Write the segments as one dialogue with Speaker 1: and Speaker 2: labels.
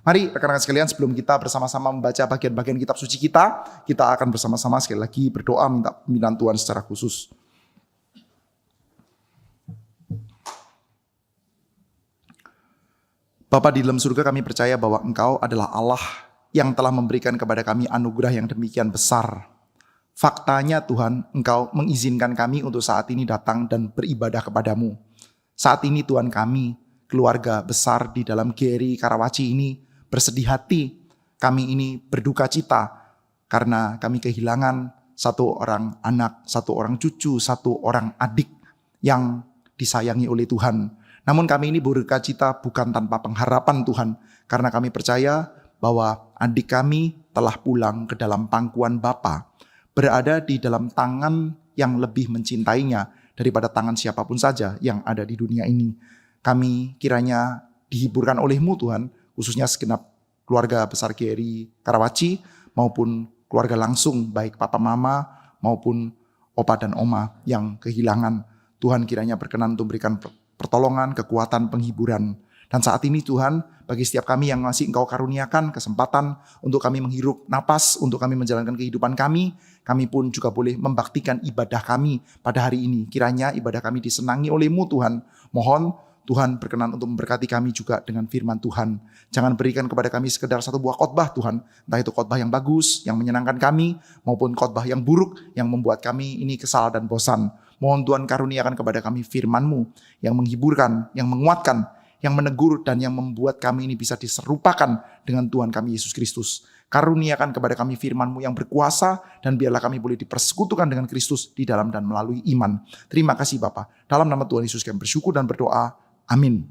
Speaker 1: Mari rekan-rekan sekalian, sebelum kita bersama-sama membaca bagian-bagian kitab suci kita akan bersama-sama sekali lagi berdoa minta pimpinan Tuhan secara khusus. Bapa di dalam surga, kami percaya bahwa Engkau adalah Allah yang telah memberikan kepada kami anugerah yang demikian besar. Faktanya Tuhan, Engkau mengizinkan kami untuk saat ini datang dan beribadah kepadamu. Saat ini Tuhan, kami, keluarga besar di dalam GRI Karawaci ini, bersedih hati. Kami ini berduka cita karena kami kehilangan satu orang anak, satu orang cucu, satu orang adik yang disayangi oleh Tuhan. Namun kami ini berduka cita bukan tanpa pengharapan Tuhan, karena kami percaya bahwa adik kami telah pulang ke dalam pangkuan Bapa, berada di dalam tangan yang lebih mencintainya daripada tangan siapapun saja yang ada di dunia ini. Kami kiranya dihiburkan oleh-Mu Tuhan, khususnya segenap keluarga besar GRI Karawaci maupun keluarga langsung, baik papa mama maupun opa dan oma yang kehilangan. Tuhan kiranya berkenan untuk memberikan pertolongan, kekuatan, penghiburan. Dan saat ini Tuhan, bagi setiap kami yang masih Engkau karuniakan kesempatan untuk kami menghirup napas, untuk kami menjalankan kehidupan kami pun juga boleh membaktikan ibadah kami pada hari ini. Kiranya ibadah kami disenangi oleh-Mu Tuhan. Mohon Tuhan berkenan untuk memberkati kami juga dengan firman Tuhan. Jangan berikan kepada kami sekedar satu buah khotbah Tuhan. Entah itu khotbah yang bagus, yang menyenangkan kami, maupun khotbah yang buruk, yang membuat kami ini kesal dan bosan. Mohon Tuhan karuniakan kepada kami firman-Mu yang menghiburkan, yang menguatkan, yang menegur, dan yang membuat kami ini bisa diserupakan dengan Tuhan kami Yesus Kristus. Karuniakan kepada kami firman-Mu yang berkuasa, dan biarlah kami boleh dipersekutukan dengan Kristus di dalam dan melalui iman. Terima kasih Bapa. Dalam nama Tuhan Yesus kami bersyukur dan berdoa. Amin.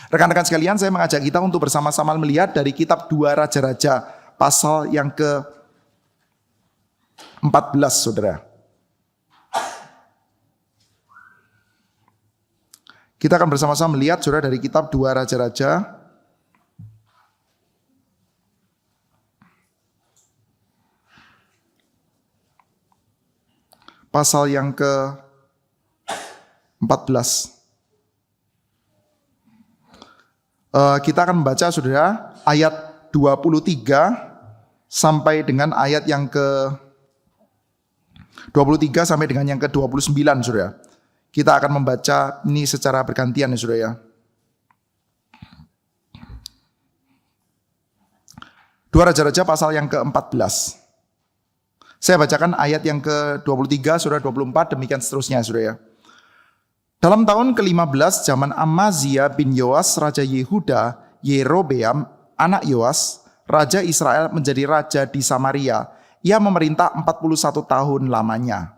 Speaker 1: Rekan-rekan sekalian, saya mengajak kita untuk bersama-sama melihat dari kitab 2 Raja-Raja pasal yang ke-14, saudara. Kita akan bersama-sama melihat saudara dari kitab 2 Raja-Raja pasal yang ke-14. Kita akan membaca saudara ayat 23 sampai dengan ayat yang ke-23 sampai dengan yang ke-29 saudara. Kita akan membaca ini secara bergantian ya saudara ya. 2 Raja-Raja pasal yang ke-14. Saya bacakan ayat yang ke-23, saudara 24, demikian seterusnya saudara ya. Dalam tahun ke-15 zaman Amazia bin Yoas Raja Yehuda, Yerobeam anak Yoas Raja Israel menjadi raja di Samaria. Ia memerintah 41 tahun lamanya.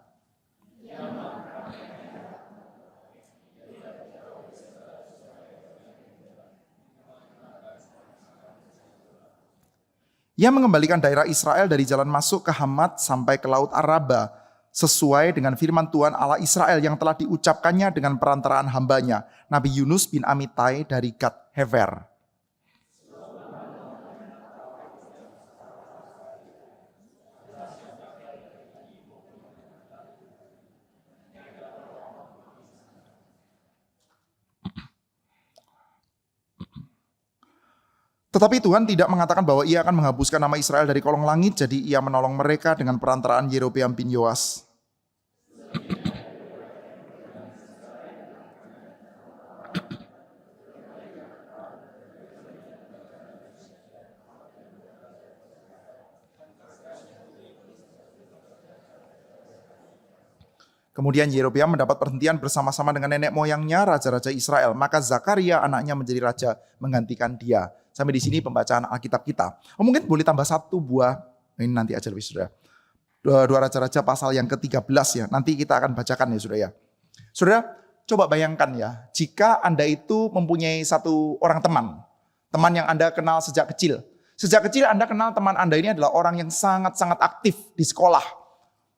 Speaker 1: Ia mengembalikan daerah Israel dari jalan masuk ke Hamat sampai ke Laut Araba, sesuai dengan firman Tuhan Allah Israel yang telah diucapkannya dengan perantaraan hambanya, Nabi Yunus bin Amitai dari Gad Hefer. Tetapi Tuhan tidak mengatakan bahwa ia akan menghapuskan nama Israel dari kolong langit, jadi ia menolong mereka dengan perantaraan Yerobeam bin Yoas. Kemudian Yerobeam mendapat perhentian bersama-sama dengan nenek moyangnya, raja-raja Israel. Maka Zakaria anaknya menjadi raja menggantikan dia. Sampai di sini pembacaan Alkitab kita. Mungkin boleh tambah satu buah, ini nanti aja lebih saudara. 2 Raja-Raja pasal yang ke-13 ya. Nanti kita akan bacakan ya saudara ya. Saudara, coba bayangkan ya, jika Anda itu mempunyai satu orang teman yang Anda kenal sejak kecil. Sejak kecil Anda kenal teman Anda ini adalah orang yang sangat-sangat aktif di sekolah.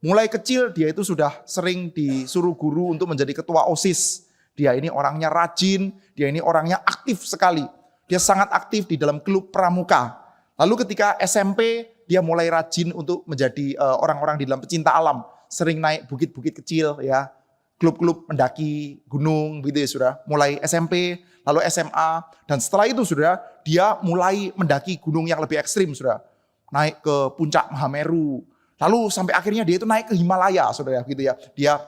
Speaker 1: Mulai kecil dia itu sudah sering disuruh guru untuk menjadi ketua OSIS. Dia ini orangnya rajin, dia ini orangnya aktif sekali. Dia sangat aktif di dalam klub pramuka. Lalu ketika SMP, dia mulai rajin untuk menjadi orang-orang di dalam pecinta alam. Sering naik bukit-bukit kecil ya, klub-klub mendaki gunung gitu ya saudara. Mulai SMP, lalu SMA, dan setelah itu saudara, dia mulai mendaki gunung yang lebih ekstrim saudara. Naik ke puncak Mahameru, lalu sampai akhirnya dia itu naik ke Himalaya saudara gitu ya. Dia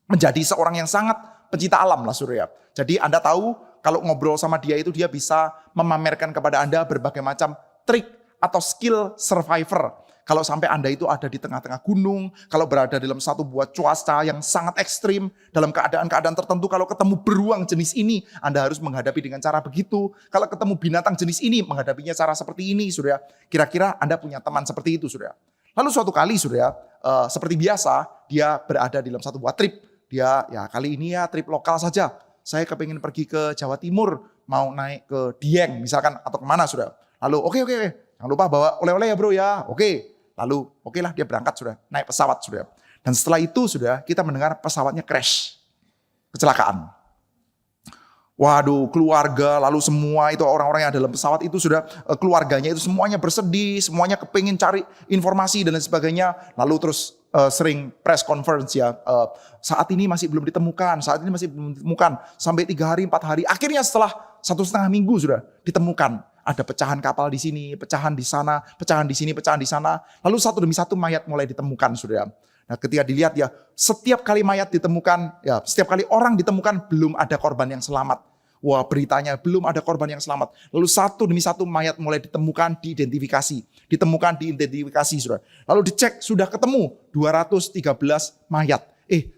Speaker 1: menjadi seorang yang sangat pencinta alam lah saudara. Jadi Anda tahu kalau ngobrol sama dia itu dia bisa memamerkan kepada Anda berbagai macam trik atau skill survivor. Kalau sampai Anda itu ada di tengah-tengah gunung, kalau berada dalam satu buah cuaca yang sangat ekstrim, dalam keadaan-keadaan tertentu, kalau ketemu beruang jenis ini, Anda harus menghadapi dengan cara begitu. Kalau ketemu binatang jenis ini, menghadapinya cara seperti ini, saudara. Kira-kira Anda punya teman seperti itu, saudara. Lalu suatu kali, saudara, seperti biasa, dia berada dalam satu buah trip. Dia, ya kali ini ya trip lokal saja. Saya kepingin pergi ke Jawa Timur, mau naik ke Dieng, misalkan, atau kemana, saudara. Lalu, oke, jangan lupa bawa oleh-oleh ya bro ya, oke. Lalu oke lah dia berangkat sudah, naik pesawat sudah. Dan setelah itu sudah kita mendengar pesawatnya crash, kecelakaan. Waduh, keluarga lalu semua itu orang-orang yang ada dalam pesawat itu sudah keluarganya itu semuanya bersedih, semuanya kepingin cari informasi dan lain sebagainya. Lalu terus sering press conference ya, saat ini masih belum ditemukan, sampai 3 hari, 4 hari. Akhirnya setelah 1,5 minggu sudah ditemukan. Ada pecahan kapal di sini, pecahan di sana, pecahan di sini, pecahan di sana. Lalu satu demi satu mayat mulai ditemukan, saudara. Nah, ketika dilihat ya, setiap kali mayat ditemukan, ya setiap kali orang ditemukan belum ada korban yang selamat. Wah, beritanya belum ada korban yang selamat. Lalu satu demi satu mayat mulai ditemukan, diidentifikasi, saudara. Lalu dicek sudah ketemu 213 mayat.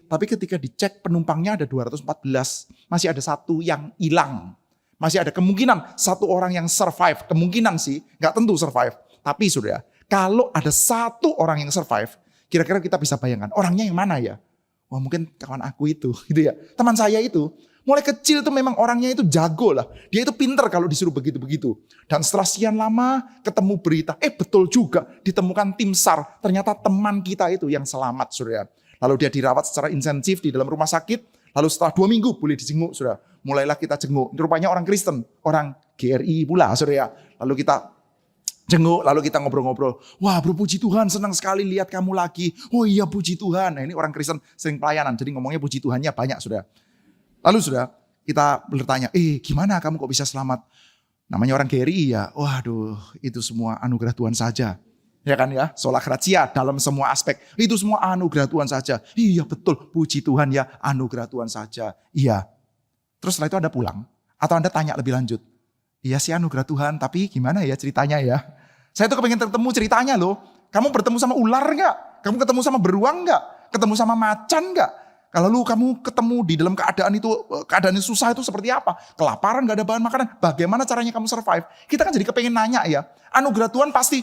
Speaker 1: Tapi ketika dicek penumpangnya ada 214, masih ada satu yang hilang. Masih ada kemungkinan satu orang yang survive. Kemungkinan sih, gak tentu survive. Tapi saudara, kalau ada satu orang yang survive, kira-kira kita bisa bayangkan, orangnya yang mana ya? Wah mungkin kawan aku itu, gitu ya. Teman saya itu, mulai kecil tuh memang orangnya itu jago lah. Dia itu pinter kalau disuruh begitu-begitu. Dan setelah sekian lama ketemu berita, betul juga ditemukan tim SAR. Ternyata teman kita itu yang selamat saudara. Lalu dia dirawat secara intensif di dalam rumah sakit. Lalu setelah 2 minggu boleh dijenguk saudara. Mulailah kita jenguk. Rupanya orang Kristen, orang GRI pula saudara. Lalu kita jenguk, lalu kita ngobrol-ngobrol. Wah bro puji Tuhan, senang sekali lihat kamu lagi. Oh iya puji Tuhan. Nah ini orang Kristen sering pelayanan, jadi ngomongnya puji Tuhannya banyak saudara. Lalu saudara, kita bertanya, gimana kamu kok bisa selamat? Namanya orang GRI ya, waduh itu semua anugerah Tuhan saja. Ya kan ya, sola gratia dalam semua aspek. Itu semua anugerah Tuhan saja. Iya betul, puji Tuhan ya, anugerah Tuhan saja. Iya. Terus setelah itu Anda pulang, atau Anda tanya lebih lanjut. Iya sih anugerah Tuhan, tapi gimana ya ceritanya ya? Saya tuh kepengen ketemu ceritanya loh. Kamu bertemu sama ular gak? Kamu ketemu sama beruang gak? Ketemu sama macan gak? Kalau lu kamu ketemu di dalam keadaan itu, keadaan yang susah itu seperti apa? Kelaparan, gak ada bahan makanan. Bagaimana caranya kamu survive? Kita kan jadi kepengen nanya ya. Anugerah Tuhan pasti.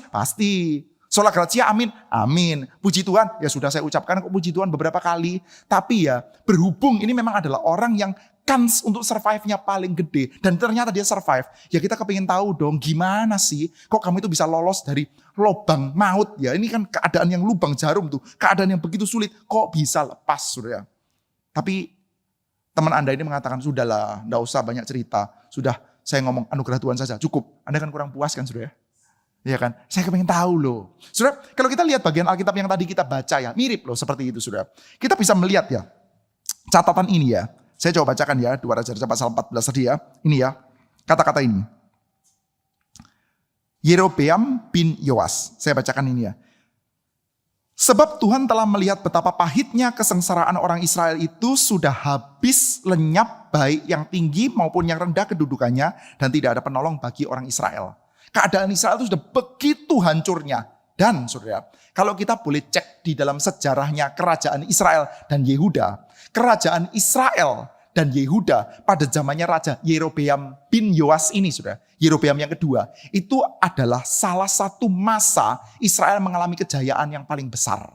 Speaker 1: Sola gratia amin. Puji Tuhan, ya sudah saya ucapkan kok puji Tuhan beberapa kali. Tapi ya berhubung ini memang adalah orang yang kans untuk survive-nya paling gede. Dan ternyata dia survive. Ya kita kepingin tahu dong gimana sih kok kamu itu bisa lolos dari lubang maut ya. Ini kan keadaan yang lubang jarum tuh. Keadaan yang begitu sulit kok bisa lepas saudara. Tapi teman Anda ini mengatakan, sudahlah, enggak usah banyak cerita. Sudah, saya ngomong anugerah Tuhan saja, cukup. Anda kan kurang puas kan, saudara? Iya kan? Saya kepengen tahu loh. Saudara, kalau kita lihat bagian Alkitab yang tadi kita baca ya, mirip loh seperti itu, saudara. Kita bisa melihat ya, catatan ini ya. Saya coba bacakan ya, 2 Raja-Raja pasal 14 tadi ya. Ini ya, kata-kata ini. Yerobeam bin Yoas. Saya bacakan ini ya. Sebab Tuhan telah melihat betapa pahitnya kesengsaraan orang Israel itu sudah habis lenyap baik yang tinggi maupun yang rendah kedudukannya dan tidak ada penolong bagi orang Israel. Keadaan Israel itu sudah begitu hancurnya. Dan saudara, kalau kita boleh cek di dalam sejarahnya kerajaan Israel dan Yehuda. Kerajaan Israel dan Yehuda pada zamannya Raja Yerobeam bin Yoas ini saudara. Yerobeam yang kedua, itu adalah salah satu masa Israel mengalami kejayaan yang paling besar.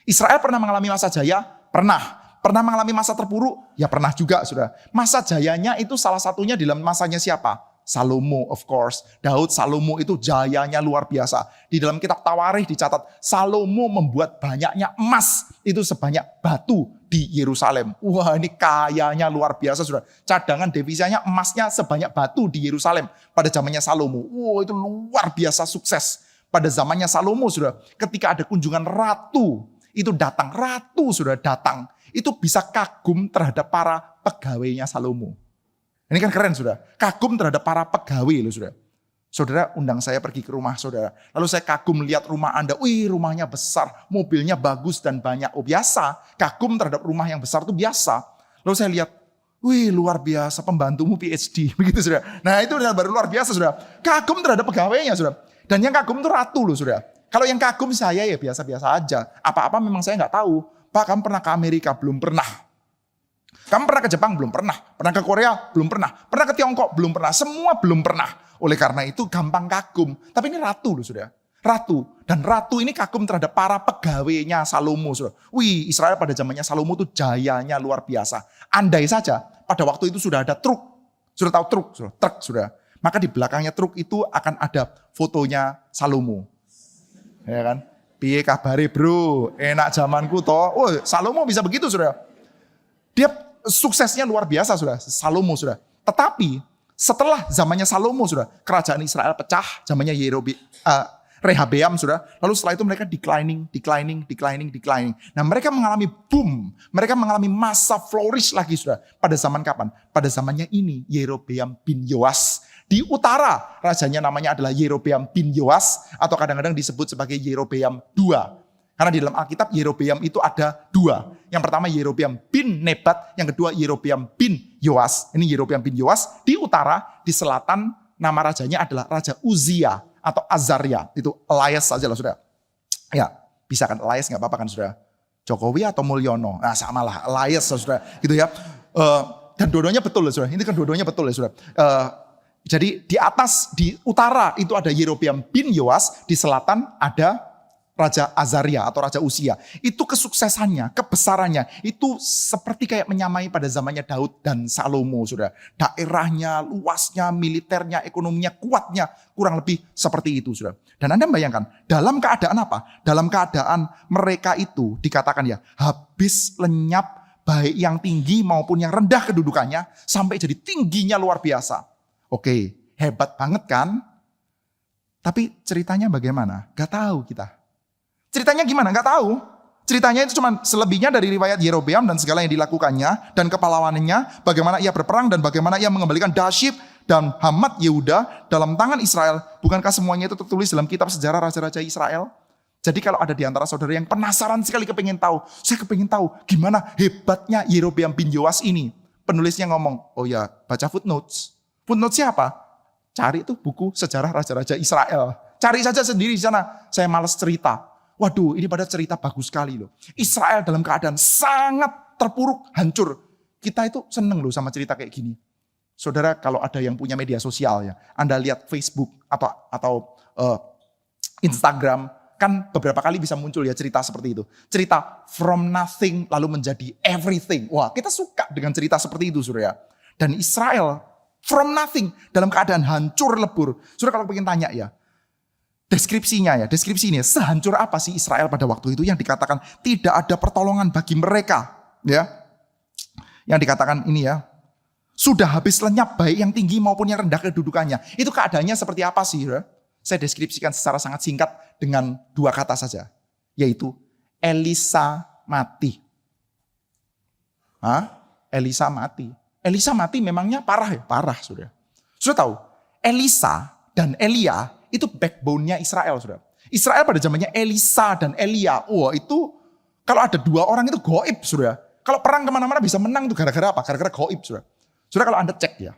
Speaker 1: Israel pernah mengalami masa jaya? Pernah. Pernah mengalami masa terpuruk? Ya pernah juga, saudara. Masa jayanya itu salah satunya dalam masanya siapa? Salomo, of course. Daud Salomo itu jayanya luar biasa. Di dalam kitab Tawarikh dicatat, Salomo membuat banyaknya emas. Itu sebanyak batu di Yerusalem. Wah ini kayanya luar biasa saudara. Cadangan devisanya emasnya sebanyak batu di Yerusalem pada zamannya Salomo. Wah itu luar biasa sukses. Pada zamannya Salomo saudara, ketika ada kunjungan ratu, itu datang, ratu sudah datang. itu bisa kagum terhadap para pegawainya Salomo. Ini kan keren saudara, kagum terhadap para pegawai loh saudara. Saudara undang saya pergi ke rumah saudara, lalu saya kagum lihat rumah Anda, wih rumahnya besar, mobilnya bagus dan banyak. Oh biasa, kagum terhadap rumah yang besar itu biasa. Lalu saya lihat, wih luar biasa pembantumu PhD, begitu saudara. Nah itu baru luar biasa saudara, kagum terhadap pegawainya saudara. Dan yang kagum itu ratu loh saudara. Kalau yang kagum saya ya biasa-biasa aja, apa-apa memang saya nggak tahu. Pak kamu pernah ke Amerika? Belum pernah. Kamu pernah ke Jepang? Belum pernah. Pernah ke Korea? Belum pernah. Pernah ke Tiongkok? Belum pernah. Semua belum pernah. Oleh karena itu gampang kagum. Tapi ini ratu loh saudara. Ratu. Dan ratu ini kagum terhadap para pegawainya Salomo saudara. Wih Israel pada zamannya Salomo itu jayanya luar biasa. Andai saja pada waktu itu sudah ada truk. Sudah tahu truk? Sudah, truk sudah. Maka di belakangnya truk itu akan ada fotonya Salomo. Ya kan? Piye kabare bro? Enak zamanku toh. Oh Salomo bisa begitu saudara. Dia suksesnya luar biasa sudah, Salomo sudah. Tetapi setelah zamannya Salomo sudah, kerajaan Israel pecah, zamannya Rehabeam sudah. Lalu setelah itu mereka declining. Nah mereka mengalami boom, mereka mengalami masa flourish lagi sudah. Pada zaman kapan? Pada zamannya ini Yerobeam bin Yoas. Di utara rajanya namanya adalah Yerobeam bin Yoas atau kadang-kadang disebut sebagai Yerobeam II. Karena di dalam Alkitab Yerobeam itu ada dua. Yang pertama Yerobeam bin Nebat, yang kedua Yerobeam bin Yoas. Ini Yerobeam bin Yoas di utara, di selatan nama rajanya adalah Raja Uzia atau Azaria. Itu Elias saja lah saudara. Ya, bisa kan Elias nggak apa-apa kan saudara. Jokowi atau Mulyono. Nah sama lah Elias saudara. Gitu ya. Dan dua-duanya betul lah saudara. Ini kan dua-duanya betul ya saudara. Jadi di atas, di utara itu ada Yerobeam bin Yoas, di selatan ada Raja Azaria atau Raja Uzia. Itu kesuksesannya, kebesarannya, itu seperti kayak menyamai pada zamannya Daud dan Salomo, saudara. Daerahnya, luasnya, militernya, ekonominya, kuatnya, kurang lebih seperti itu, saudara. Dan Anda bayangkan, dalam keadaan apa? Dalam keadaan mereka itu dikatakan ya, habis lenyap baik yang tinggi maupun yang rendah kedudukannya, sampai jadi tingginya luar biasa. Oke, hebat banget kan? Tapi ceritanya bagaimana? Gak tahu kita. Ceritanya gimana? Gak tahu. Ceritanya itu cuma selebihnya dari riwayat Yerobeam dan segala yang dilakukannya dan kepahlawanannya, bagaimana ia berperang dan bagaimana ia mengembalikan Dashib dan Hamat Yehuda dalam tangan Israel. Bukankah semuanya itu tertulis dalam kitab sejarah raja-raja Israel? Jadi kalau ada di antara saudara yang penasaran sekali kepingin tahu, saya kepingin tahu gimana hebatnya Yerobeam bin Yoas ini. Penulisnya ngomong, oh ya baca footnotes. Footnotesnya apa? Cari tuh buku sejarah raja-raja Israel. Cari saja sendiri di sana. Saya malas cerita. Waduh, ini pada cerita bagus sekali loh. Israel dalam keadaan sangat terpuruk, hancur. Kita itu seneng loh sama cerita kayak gini. Saudara, kalau ada yang punya media sosial ya, Anda lihat Facebook atau Instagram, kan beberapa kali bisa muncul ya cerita seperti itu. Cerita from nothing lalu menjadi everything. Wah, kita suka dengan cerita seperti itu, saudara. Dan Israel from nothing dalam keadaan hancur lebur. Saudara kalau pengen tanya ya, deskripsinya, sehancur apa sih Israel pada waktu itu yang dikatakan tidak ada pertolongan bagi mereka, ya? Yang dikatakan ini ya, sudah habis lenyap baik yang tinggi maupun yang rendah kedudukannya. Itu keadaannya seperti apa sih, ya? Saya deskripsikan secara sangat singkat dengan dua kata saja, yaitu Elisa mati. Elisa mati. Elisa mati memangnya parah ya? Parah, sudah. Sudah tahu, Elisa dan Elia itu backbone-nya Israel, saudara. Israel pada zamannya Elisa dan Elia. Wah itu kalau ada dua orang itu goib, saudara. Kalau perang kemana-mana bisa menang itu gara-gara apa? Gara-gara goib, saudara. Saudara kalau Anda cek ya,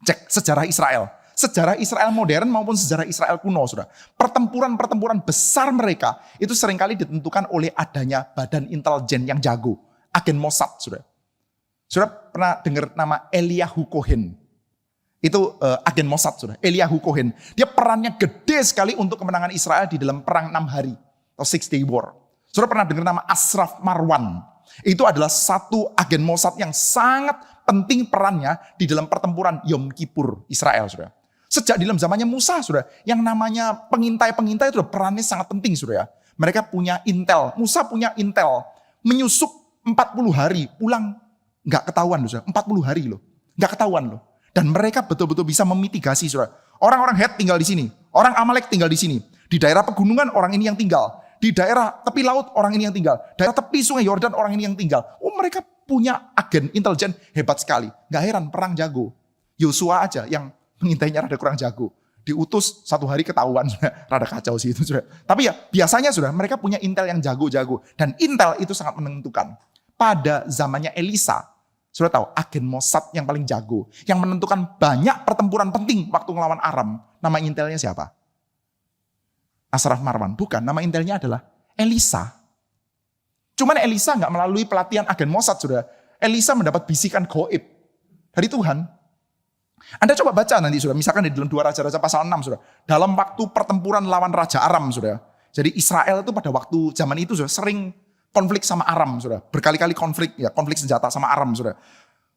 Speaker 1: cek sejarah Israel. Sejarah Israel modern maupun sejarah Israel kuno, saudara. Pertempuran-pertempuran besar mereka itu seringkali ditentukan oleh adanya badan intelijen yang jago. Agen Mossad, saudara. Saudara pernah dengar nama Eliyahu Cohen? Itu agen Mossad, saudara. Eliyahu Cohen. Dia perannya gede sekali untuk kemenangan Israel di dalam perang 6 hari. Atau 6 Day War. Saudara pernah dengar nama Ashraf Marwan. Itu adalah satu agen Mossad yang sangat penting perannya di dalam pertempuran Yom Kippur Israel, saudara. Sejak di dalam zamannya Musa, saudara. Yang namanya pengintai-pengintai itu perannya sangat penting, saudara. Mereka punya intel. Musa punya intel. Menyusup 40 hari. Pulang nggak ketahuan, saudara. 40 hari loh. Nggak ketahuan loh. Dan mereka betul-betul bisa memitigasi, saudara. Orang-orang Het tinggal di sini. Orang Amalek tinggal di sini. Di daerah pegunungan orang ini yang tinggal. Di daerah tepi laut orang ini yang tinggal. Daerah tepi sungai Yordan orang ini yang tinggal. Oh mereka punya agen intelijen hebat sekali. Gak heran perang jago. Yosua aja yang mengintainya rada kurang jago. Diutus 1 hari ketahuan. Rada kacau sih itu. Tapi ya biasanya mereka punya intel yang jago-jago. Dan intel itu sangat menentukan. Pada zamannya Elisa, sudah tahu agen Mossad yang paling jago. Yang menentukan banyak pertempuran penting waktu ngelawan Aram. Nama intelnya siapa? Ashraf Marwan. Bukan, nama intelnya adalah Elisa. Cuman Elisa nggak melalui pelatihan agen Mossad, saudara. Elisa mendapat bisikan gaib dari Tuhan. Anda coba baca nanti, saudara. Misalkan di dalam 2 Raja-Raja pasal 6, saudara. Dalam waktu pertempuran lawan Raja Aram, saudara. Jadi Israel itu pada waktu zaman itu, saudara, sering konflik sama Aram, saudara. Berkali-kali konflik senjata sama Aram, saudara.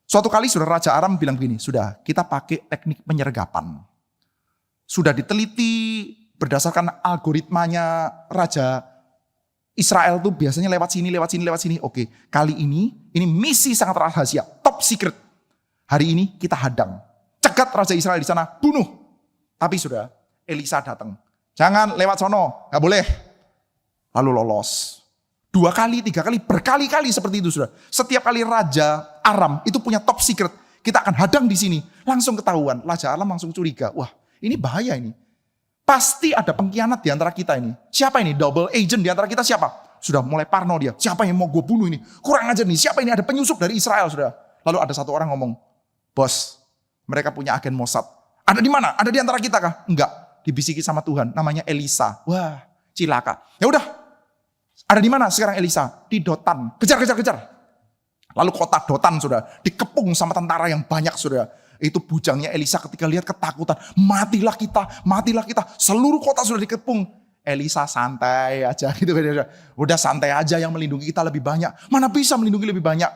Speaker 1: Suatu kali, saudara, Raja Aram bilang begini, sudah kita pakai teknik penyergapan. Sudah diteliti berdasarkan algoritmanya Raja Israel tuh biasanya lewat sini. Oke, kali ini misi sangat rahasia, top secret. Hari ini kita hadang. Cegat Raja Israel di sana, bunuh. Tapi sudah, Elisa datang. Jangan lewat sono, gak boleh. Lalu lolos. 2 kali, 3 kali, berkali-kali seperti itu sudah. Setiap kali Raja Aram itu punya top secret. Kita akan hadang di sini. Langsung ketahuan. Raja Aram langsung curiga. Wah, ini bahaya ini. Pasti ada pengkhianat di antara kita ini. Siapa ini? Double agent di antara kita siapa? Sudah mulai parno dia. Siapa yang mau gue bunuh ini? Kurang ajar nih. Siapa ini? Ada penyusup dari Israel sudah. Lalu ada satu orang ngomong, bos, mereka punya agen Mossad. Ada di mana? Ada di antara kita kah? Enggak. Dibisiki sama Tuhan. Namanya Elisa. Wah, cilaka. Ya udah. Ada di mana sekarang Elisa? Di Dotan. Kejar. Lalu kota Dotan sudah dikepung sama tentara yang banyak sudah. Itu bujangnya Elisa ketika lihat ketakutan. Matilah kita. Seluruh kota sudah dikepung. Elisa santai aja gitu. Udah santai aja, yang melindungi kita lebih banyak. Mana bisa melindungi lebih banyak?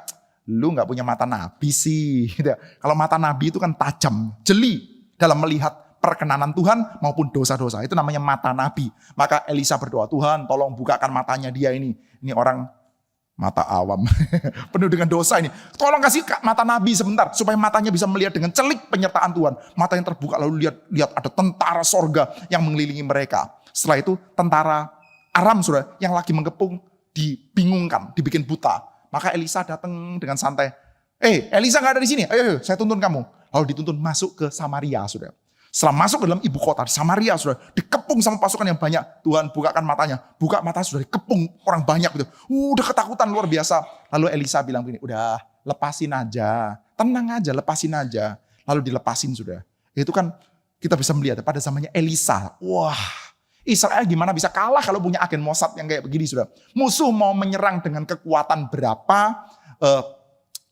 Speaker 1: Lu gak punya mata nabi sih. Gitu. Kalau mata nabi itu kan tajam, jeli dalam melihat perkenanan Tuhan maupun dosa-dosa. Itu namanya mata nabi. Maka Elisa berdoa, Tuhan tolong bukakan matanya dia ini. Ini orang mata awam. Penuh dengan dosa ini. Tolong kasih mata nabi sebentar. Supaya matanya bisa melihat dengan celik penyertaan Tuhan. Mata yang terbuka lalu lihat ada tentara sorga yang mengelilingi mereka. Setelah itu tentara Aram sudah yang lagi mengepung dibingungkan, dibikin buta. Maka Elisa datang dengan santai. Elisa gak ada di sini. Ayo, saya tuntun kamu. Lalu dituntun masuk ke Samaria sudah. Setelah masuk ke dalam ibu kota, Samaria sudah dikepung sama pasukan yang banyak. Tuhan bukakan matanya. Buka mata sudah dikepung orang banyak. Gitu. Udah ketakutan luar biasa. Lalu Elisa bilang begini, udah lepasin aja. Tenang aja, lepasin aja. Lalu dilepasin sudah. Itu kan kita bisa melihat pada zamannya Elisa. Wah, Israel gimana bisa kalah kalau punya agen Mossad yang kayak begini sudah. Musuh mau menyerang dengan kekuatan berapa,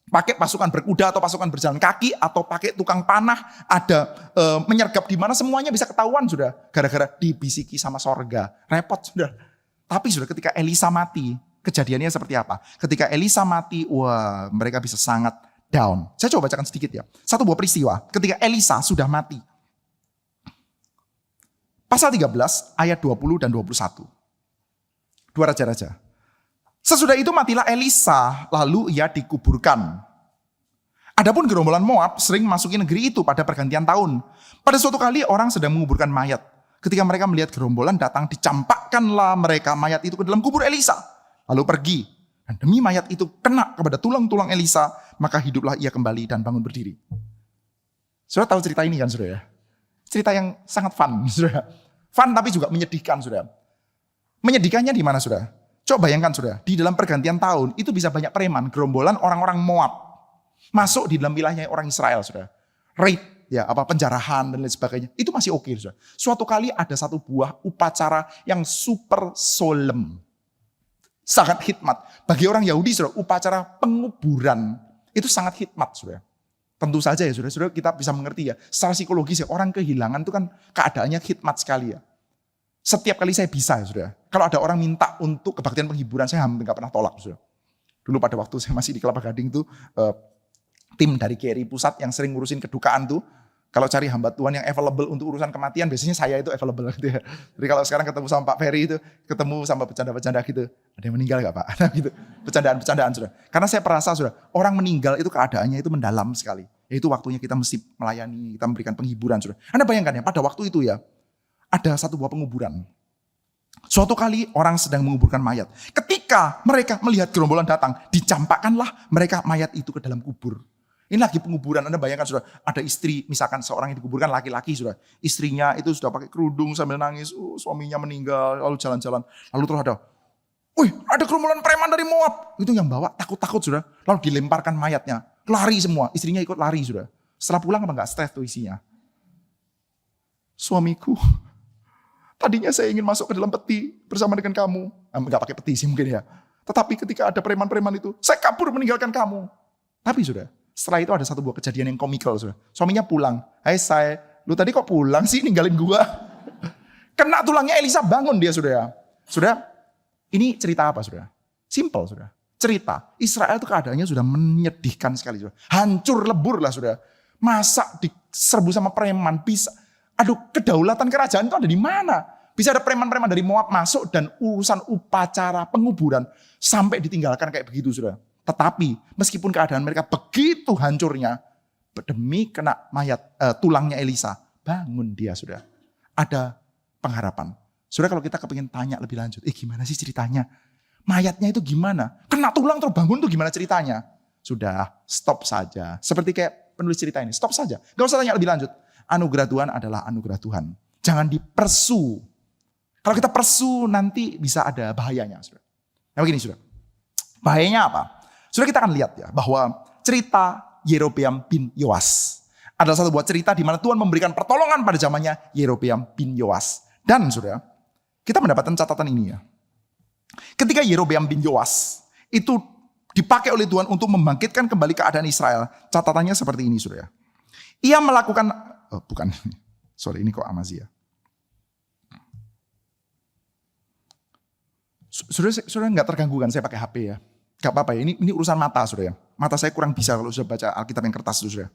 Speaker 1: pakai pasukan berkuda atau pasukan berjalan kaki atau pakai tukang panah, ada menyergap di mana, semuanya bisa ketahuan sudah. Gara-gara dibisiki sama sorga. Repot sudah. Tapi sudah ketika Elisa mati, kejadiannya seperti apa? Ketika Elisa mati, wah mereka bisa sangat down. Saya coba bacakan sedikit ya. Satu buah peristiwa ketika Elisa sudah mati. Pasal 13 ayat 20 dan 21. 2 Raja-Raja. Sesudah itu matilah Elisa, lalu ia dikuburkan. Adapun gerombolan Moab sering memasuki negeri itu pada pergantian tahun. Pada suatu kali orang sedang menguburkan mayat. Ketika mereka melihat gerombolan datang, dicampakkanlah mereka mayat itu ke dalam kubur Elisa. Lalu pergi. Dan demi mayat itu kena kepada tulang-tulang Elisa, maka hiduplah ia kembali dan bangun berdiri. Saudara tahu cerita ini kan saudara ya? Cerita yang sangat fun, saudara. Fun tapi juga menyedihkan, saudara. Menyedihkannya di mana, saudara? Coba bayangkan, saudara. Di dalam pergantian tahun, itu bisa banyak preman, gerombolan orang-orang Moab. Masuk di dalam wilayahnya orang Israel, saudara. Raid, penjarahan dan lain sebagainya. Itu masih oke, saudara. Suatu kali ada satu buah upacara yang super solemn. Sangat hikmat. Bagi orang Yahudi, saudara, upacara penguburan itu sangat hikmat, saudara. Tentu saja ya saudara, kita bisa mengerti ya. Secara psikologis ya, orang kehilangan itu kan keadaannya hikmat sekali ya. Setiap kali saya bisa ya saudara. Kalau ada orang minta untuk kebaktian penghiburan, saya hampir gak pernah tolak saudara. Dulu pada waktu saya masih di Kelapa Gading tuh, tim dari KRI Pusat yang sering ngurusin kedukaan tuh, kalau cari hamba Tuhan yang available untuk urusan kematian, biasanya saya itu available gitu ya. Jadi kalau sekarang ketemu sama Pak Ferry itu, ketemu sama bercanda-bercanda gitu, ada yang meninggal gak Pak? Gitu. Bercandaan-bercandaan sudah. Karena saya perasa sudah, orang meninggal itu keadaannya itu mendalam sekali. Yaitu waktunya kita mesti melayani, kita memberikan penghiburan sudah. Anda bayangkan ya, pada waktu itu ya, ada satu buah penguburan. Suatu kali orang sedang menguburkan mayat. Ketika mereka melihat gerombolan datang, dicampakkanlah mereka mayat itu ke dalam kubur. Ini lagi penguburan, Anda bayangkan sudah, ada istri, misalkan seorang yang dikuburkan laki-laki sudah. Istrinya itu sudah pakai kerudung sambil nangis, suaminya meninggal, lalu jalan-jalan. Lalu terus ada gerombolan preman dari Moab. Itu yang bawa takut-takut sudah. Lalu dilemparkan mayatnya, lari semua, istrinya ikut lari sudah. Setelah pulang apa enggak stres tuh isinya? Suamiku, tadinya saya ingin masuk ke dalam peti bersama dengan kamu. Enggak pakai peti sih mungkin ya. Tetapi ketika ada preman-preman itu, saya kabur meninggalkan kamu. Tapi sudah, setelah itu ada satu buah kejadian yang komikal sudah. Suaminya pulang. Hai say, lu tadi kok pulang sih ninggalin gua? Kena tulangnya Elisa, bangun dia sudah ya. Sudah, ini cerita apa sudah? Simple sudah. Cerita, Israel itu keadaannya sudah menyedihkan sekali sudah. Hancur lebur lah sudah. Masa diserbu sama preman bisa. Aduh, kedaulatan kerajaan itu ada di mana? Bisa ada preman-preman dari Moab masuk dan urusan upacara penguburan sampai ditinggalkan kayak begitu sudah. Tetapi meskipun keadaan mereka begitu hancurnya, demi kena tulangnya Elisa, bangun dia sudah. Ada pengharapan. Sudah kalau kita kepingin tanya lebih lanjut, gimana sih ceritanya? Mayatnya itu gimana? Kena tulang terus bangun tuh gimana ceritanya? Sudah, stop saja. Seperti kayak penulis cerita ini, stop saja. Gak usah tanya lebih lanjut. Anugerah Tuhan adalah anugerah Tuhan. Jangan dipersu. Kalau kita persu nanti bisa ada bahayanya. Sudah. Nah begini sudah. Bahayanya apa? Sudah kita akan lihat ya bahwa cerita Yerobeam bin Yoas adalah satu buah cerita di mana Tuhan memberikan pertolongan pada zamannya Yerobeam bin Yoas. Dan sudah, kita mendapatkan catatan ini ya. Ketika Yerobeam bin Yoas itu dipakai oleh Tuhan untuk membangkitkan kembali keadaan Israel, catatannya seperti ini sudah ya. Ia melakukan, ini kok Amazia. Sudah nggak terganggu kan saya pakai HP ya. Gak apa-apa ya, ini urusan mata sudah ya. Mata saya kurang bisa kalau sudah baca Alkitab yang kertas itu sudah.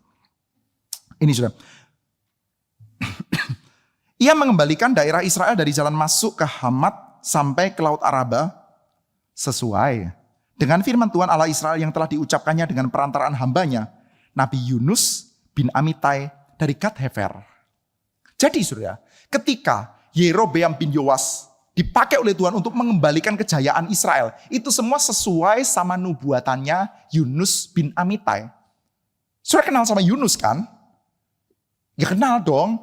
Speaker 1: Ini sudah. Ia mengembalikan daerah Israel dari jalan masuk ke Hamat sampai ke Laut Araba sesuai dengan firman Tuhan Allah Israel yang telah diucapkannya dengan perantaraan hambanya, Nabi Yunus bin Amitai dari Gad Hefer. Jadi sudah, ketika Yerobeam bin Yoas dipakai oleh Tuhan untuk mengembalikan kejayaan Israel. Itu semua sesuai sama nubuatannya Yunus bin Amitai. Saudara kenal sama Yunus kan? Ya kenal dong.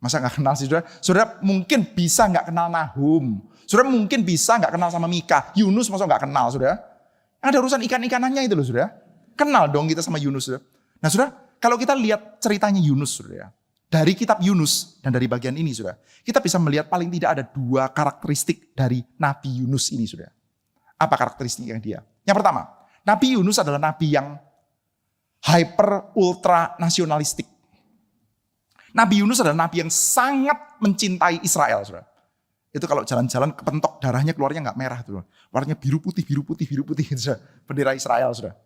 Speaker 1: Masa gak kenal sih saudara? Saudara mungkin bisa gak kenal Nahum. Saudara mungkin bisa gak kenal sama Mika. Yunus masa gak kenal saudara? Ada urusan ikan-ikanannya itu loh saudara. Kenal dong kita sama Yunus saudara. Nah saudara, kalau kita lihat ceritanya Yunus saudara. Dari kitab Yunus dan dari bagian ini sudah, kita bisa melihat paling tidak ada dua karakteristik dari Nabi Yunus ini sudah. Apa karakteristiknya dia? Yang pertama, Nabi Yunus adalah nabi yang hyper ultra nasionalistik. Nabi Yunus adalah nabi yang sangat mencintai Israel sudah. Itu kalau jalan-jalan kepentok darahnya keluarnya nggak merah tuh, warnanya biru putih gitu sudah. Bendera Israel sudah.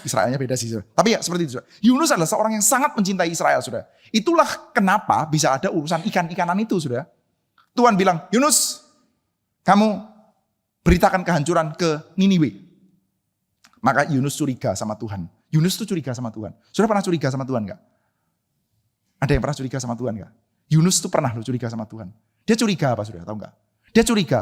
Speaker 1: Israelnya beda sih sudah. Tapi ya seperti itu sudah. Yunus adalah seorang yang sangat mencintai Israel sudah. Itulah kenapa bisa ada urusan ikan-ikanan itu sudah. Tuhan bilang, Yunus, kamu beritakan kehancuran ke Niniwe. Maka Yunus curiga sama Tuhan. Yunus tuh curiga sama Tuhan. Sudah pernah curiga sama Tuhan gak? Ada yang pernah curiga sama Tuhan gak? Yunus tuh pernah curiga sama Tuhan. Dia curiga apa sudah? Tahu gak? Dia curiga,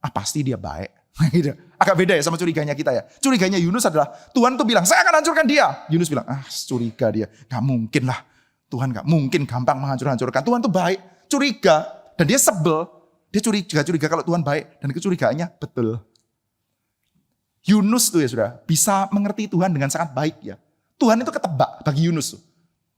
Speaker 1: pasti dia baik. Gitu. Agak beda ya sama curiganya kita ya. Curiganya Yunus adalah Tuhan tuh bilang saya akan hancurkan dia. Yunus bilang curiga dia. Gak mungkin lah. Tuhan gak mungkin gampang menghancurkan. Tuhan tuh baik. Curiga. Dan dia sebel. Dia curiga kalau Tuhan baik. Dan kecurigaannya betul. Yunus tuh ya sudah. Bisa mengerti Tuhan dengan sangat baik ya. Tuhan itu ketebak bagi Yunus tuh.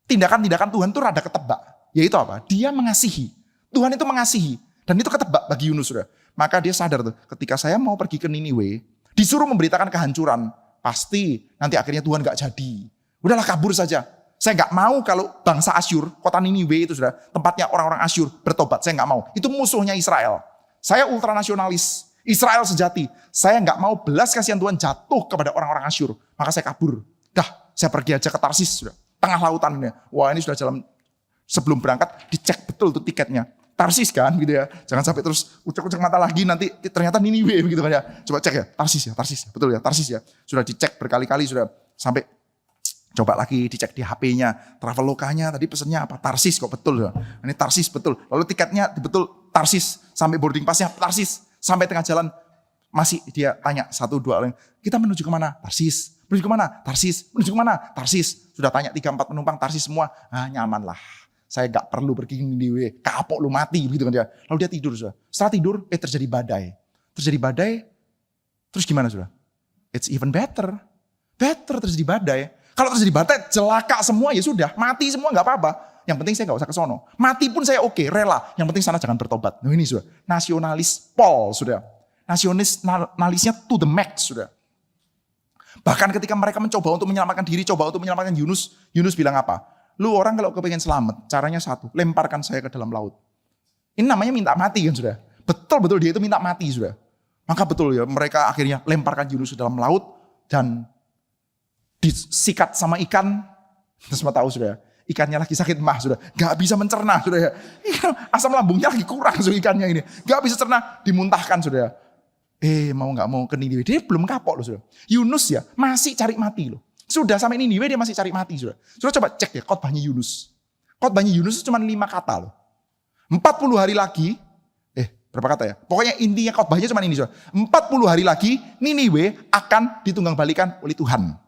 Speaker 1: Tindakan-tindakan Tuhan tuh rada ketebak. Yaitu apa? Dia mengasihi. Tuhan itu mengasihi. Dan itu ketebak bagi Yunus sudah. Maka dia sadar tuh, ketika saya mau pergi ke Niniwe, disuruh memberitakan kehancuran, pasti nanti akhirnya Tuhan gak jadi. Udahlah kabur saja. Saya gak mau kalau bangsa Asyur, kota Niniwe itu sudah tempatnya orang-orang Asyur bertobat. Saya gak mau. Itu musuhnya Israel. Saya ultranasionalis, Israel sejati. Saya gak mau belas kasihan Tuhan jatuh kepada orang-orang Asyur. Maka saya kabur. Dah, saya pergi aja ke Tarsis sudah. Tengah lautan ini. Wah ini sudah jalan, sebelum berangkat dicek betul tuh tiketnya. Tarsis kan gitu ya. Jangan sampai terus ucek-ucek mata lagi nanti ternyata Niniwe begitu kan ya. Coba cek ya, Tarsis ya, betul ya, Tarsis ya. Sudah dicek berkali-kali sudah sampai coba lagi dicek di HP-nya. Travelokanya tadi pesennya apa? Tarsis kok betul ya. Ini Tarsis betul. Lalu tiketnya betul Tarsis, sampai boarding passnya Tarsis, sampai tengah jalan masih dia tanya 1-2 orang, kita menuju kemana? Tarsis. Menuju kemana? Tarsis. Menuju kemana? Tarsis. Sudah tanya 3-4 penumpang Tarsis semua, nyaman lah. Saya gak perlu pergi ke Niniwe, kapok lu mati begitu kan dia. Lalu dia tidur sudah. Setelah tidur, terjadi badai. Terjadi badai, terus gimana sudah? It's even better. Better terjadi badai. Kalau terjadi badai, celaka semua ya sudah. Mati semua gak apa-apa. Yang penting saya gak usah ke sono. Mati pun saya oke, rela. Yang penting sana jangan bertobat. Nah ini sudah. Nasionalis Paul sudah. Nasionalisnya to the max sudah. Bahkan ketika mereka mencoba untuk menyelamatkan diri, coba untuk menyelamatkan Yunus. Yunus bilang apa? Lu orang kalau kepengen selamat, caranya satu. Lemparkan saya ke dalam laut. Ini namanya minta mati kan sudah. Betul-betul dia itu minta mati sudah. Maka betul ya mereka akhirnya lemparkan Yunus ke dalam laut. Dan disikat sama ikan, kita semua tahu sudah, ikannya lagi sakit mah sudah, gak bisa mencerna sudah ya, asam lambungnya lagi kurang sudah ikannya ini, gak bisa cerna, dimuntahkan sudah. Mau gak mau ke Niniwe, dia belum kapok loh sudah. Yunus ya masih cari mati loh, sudah sampai Niniwe dia masih cari mati sudah. Sudah coba cek ya khotbahnya Yunus. Khotbahnya Yunus itu cuma 5 kata loh. 40 hari lagi, berapa kata ya? Pokoknya intinya khotbahnya cuma ini sudah. 40 hari lagi Niniwe akan ditunggang balikan oleh Tuhan.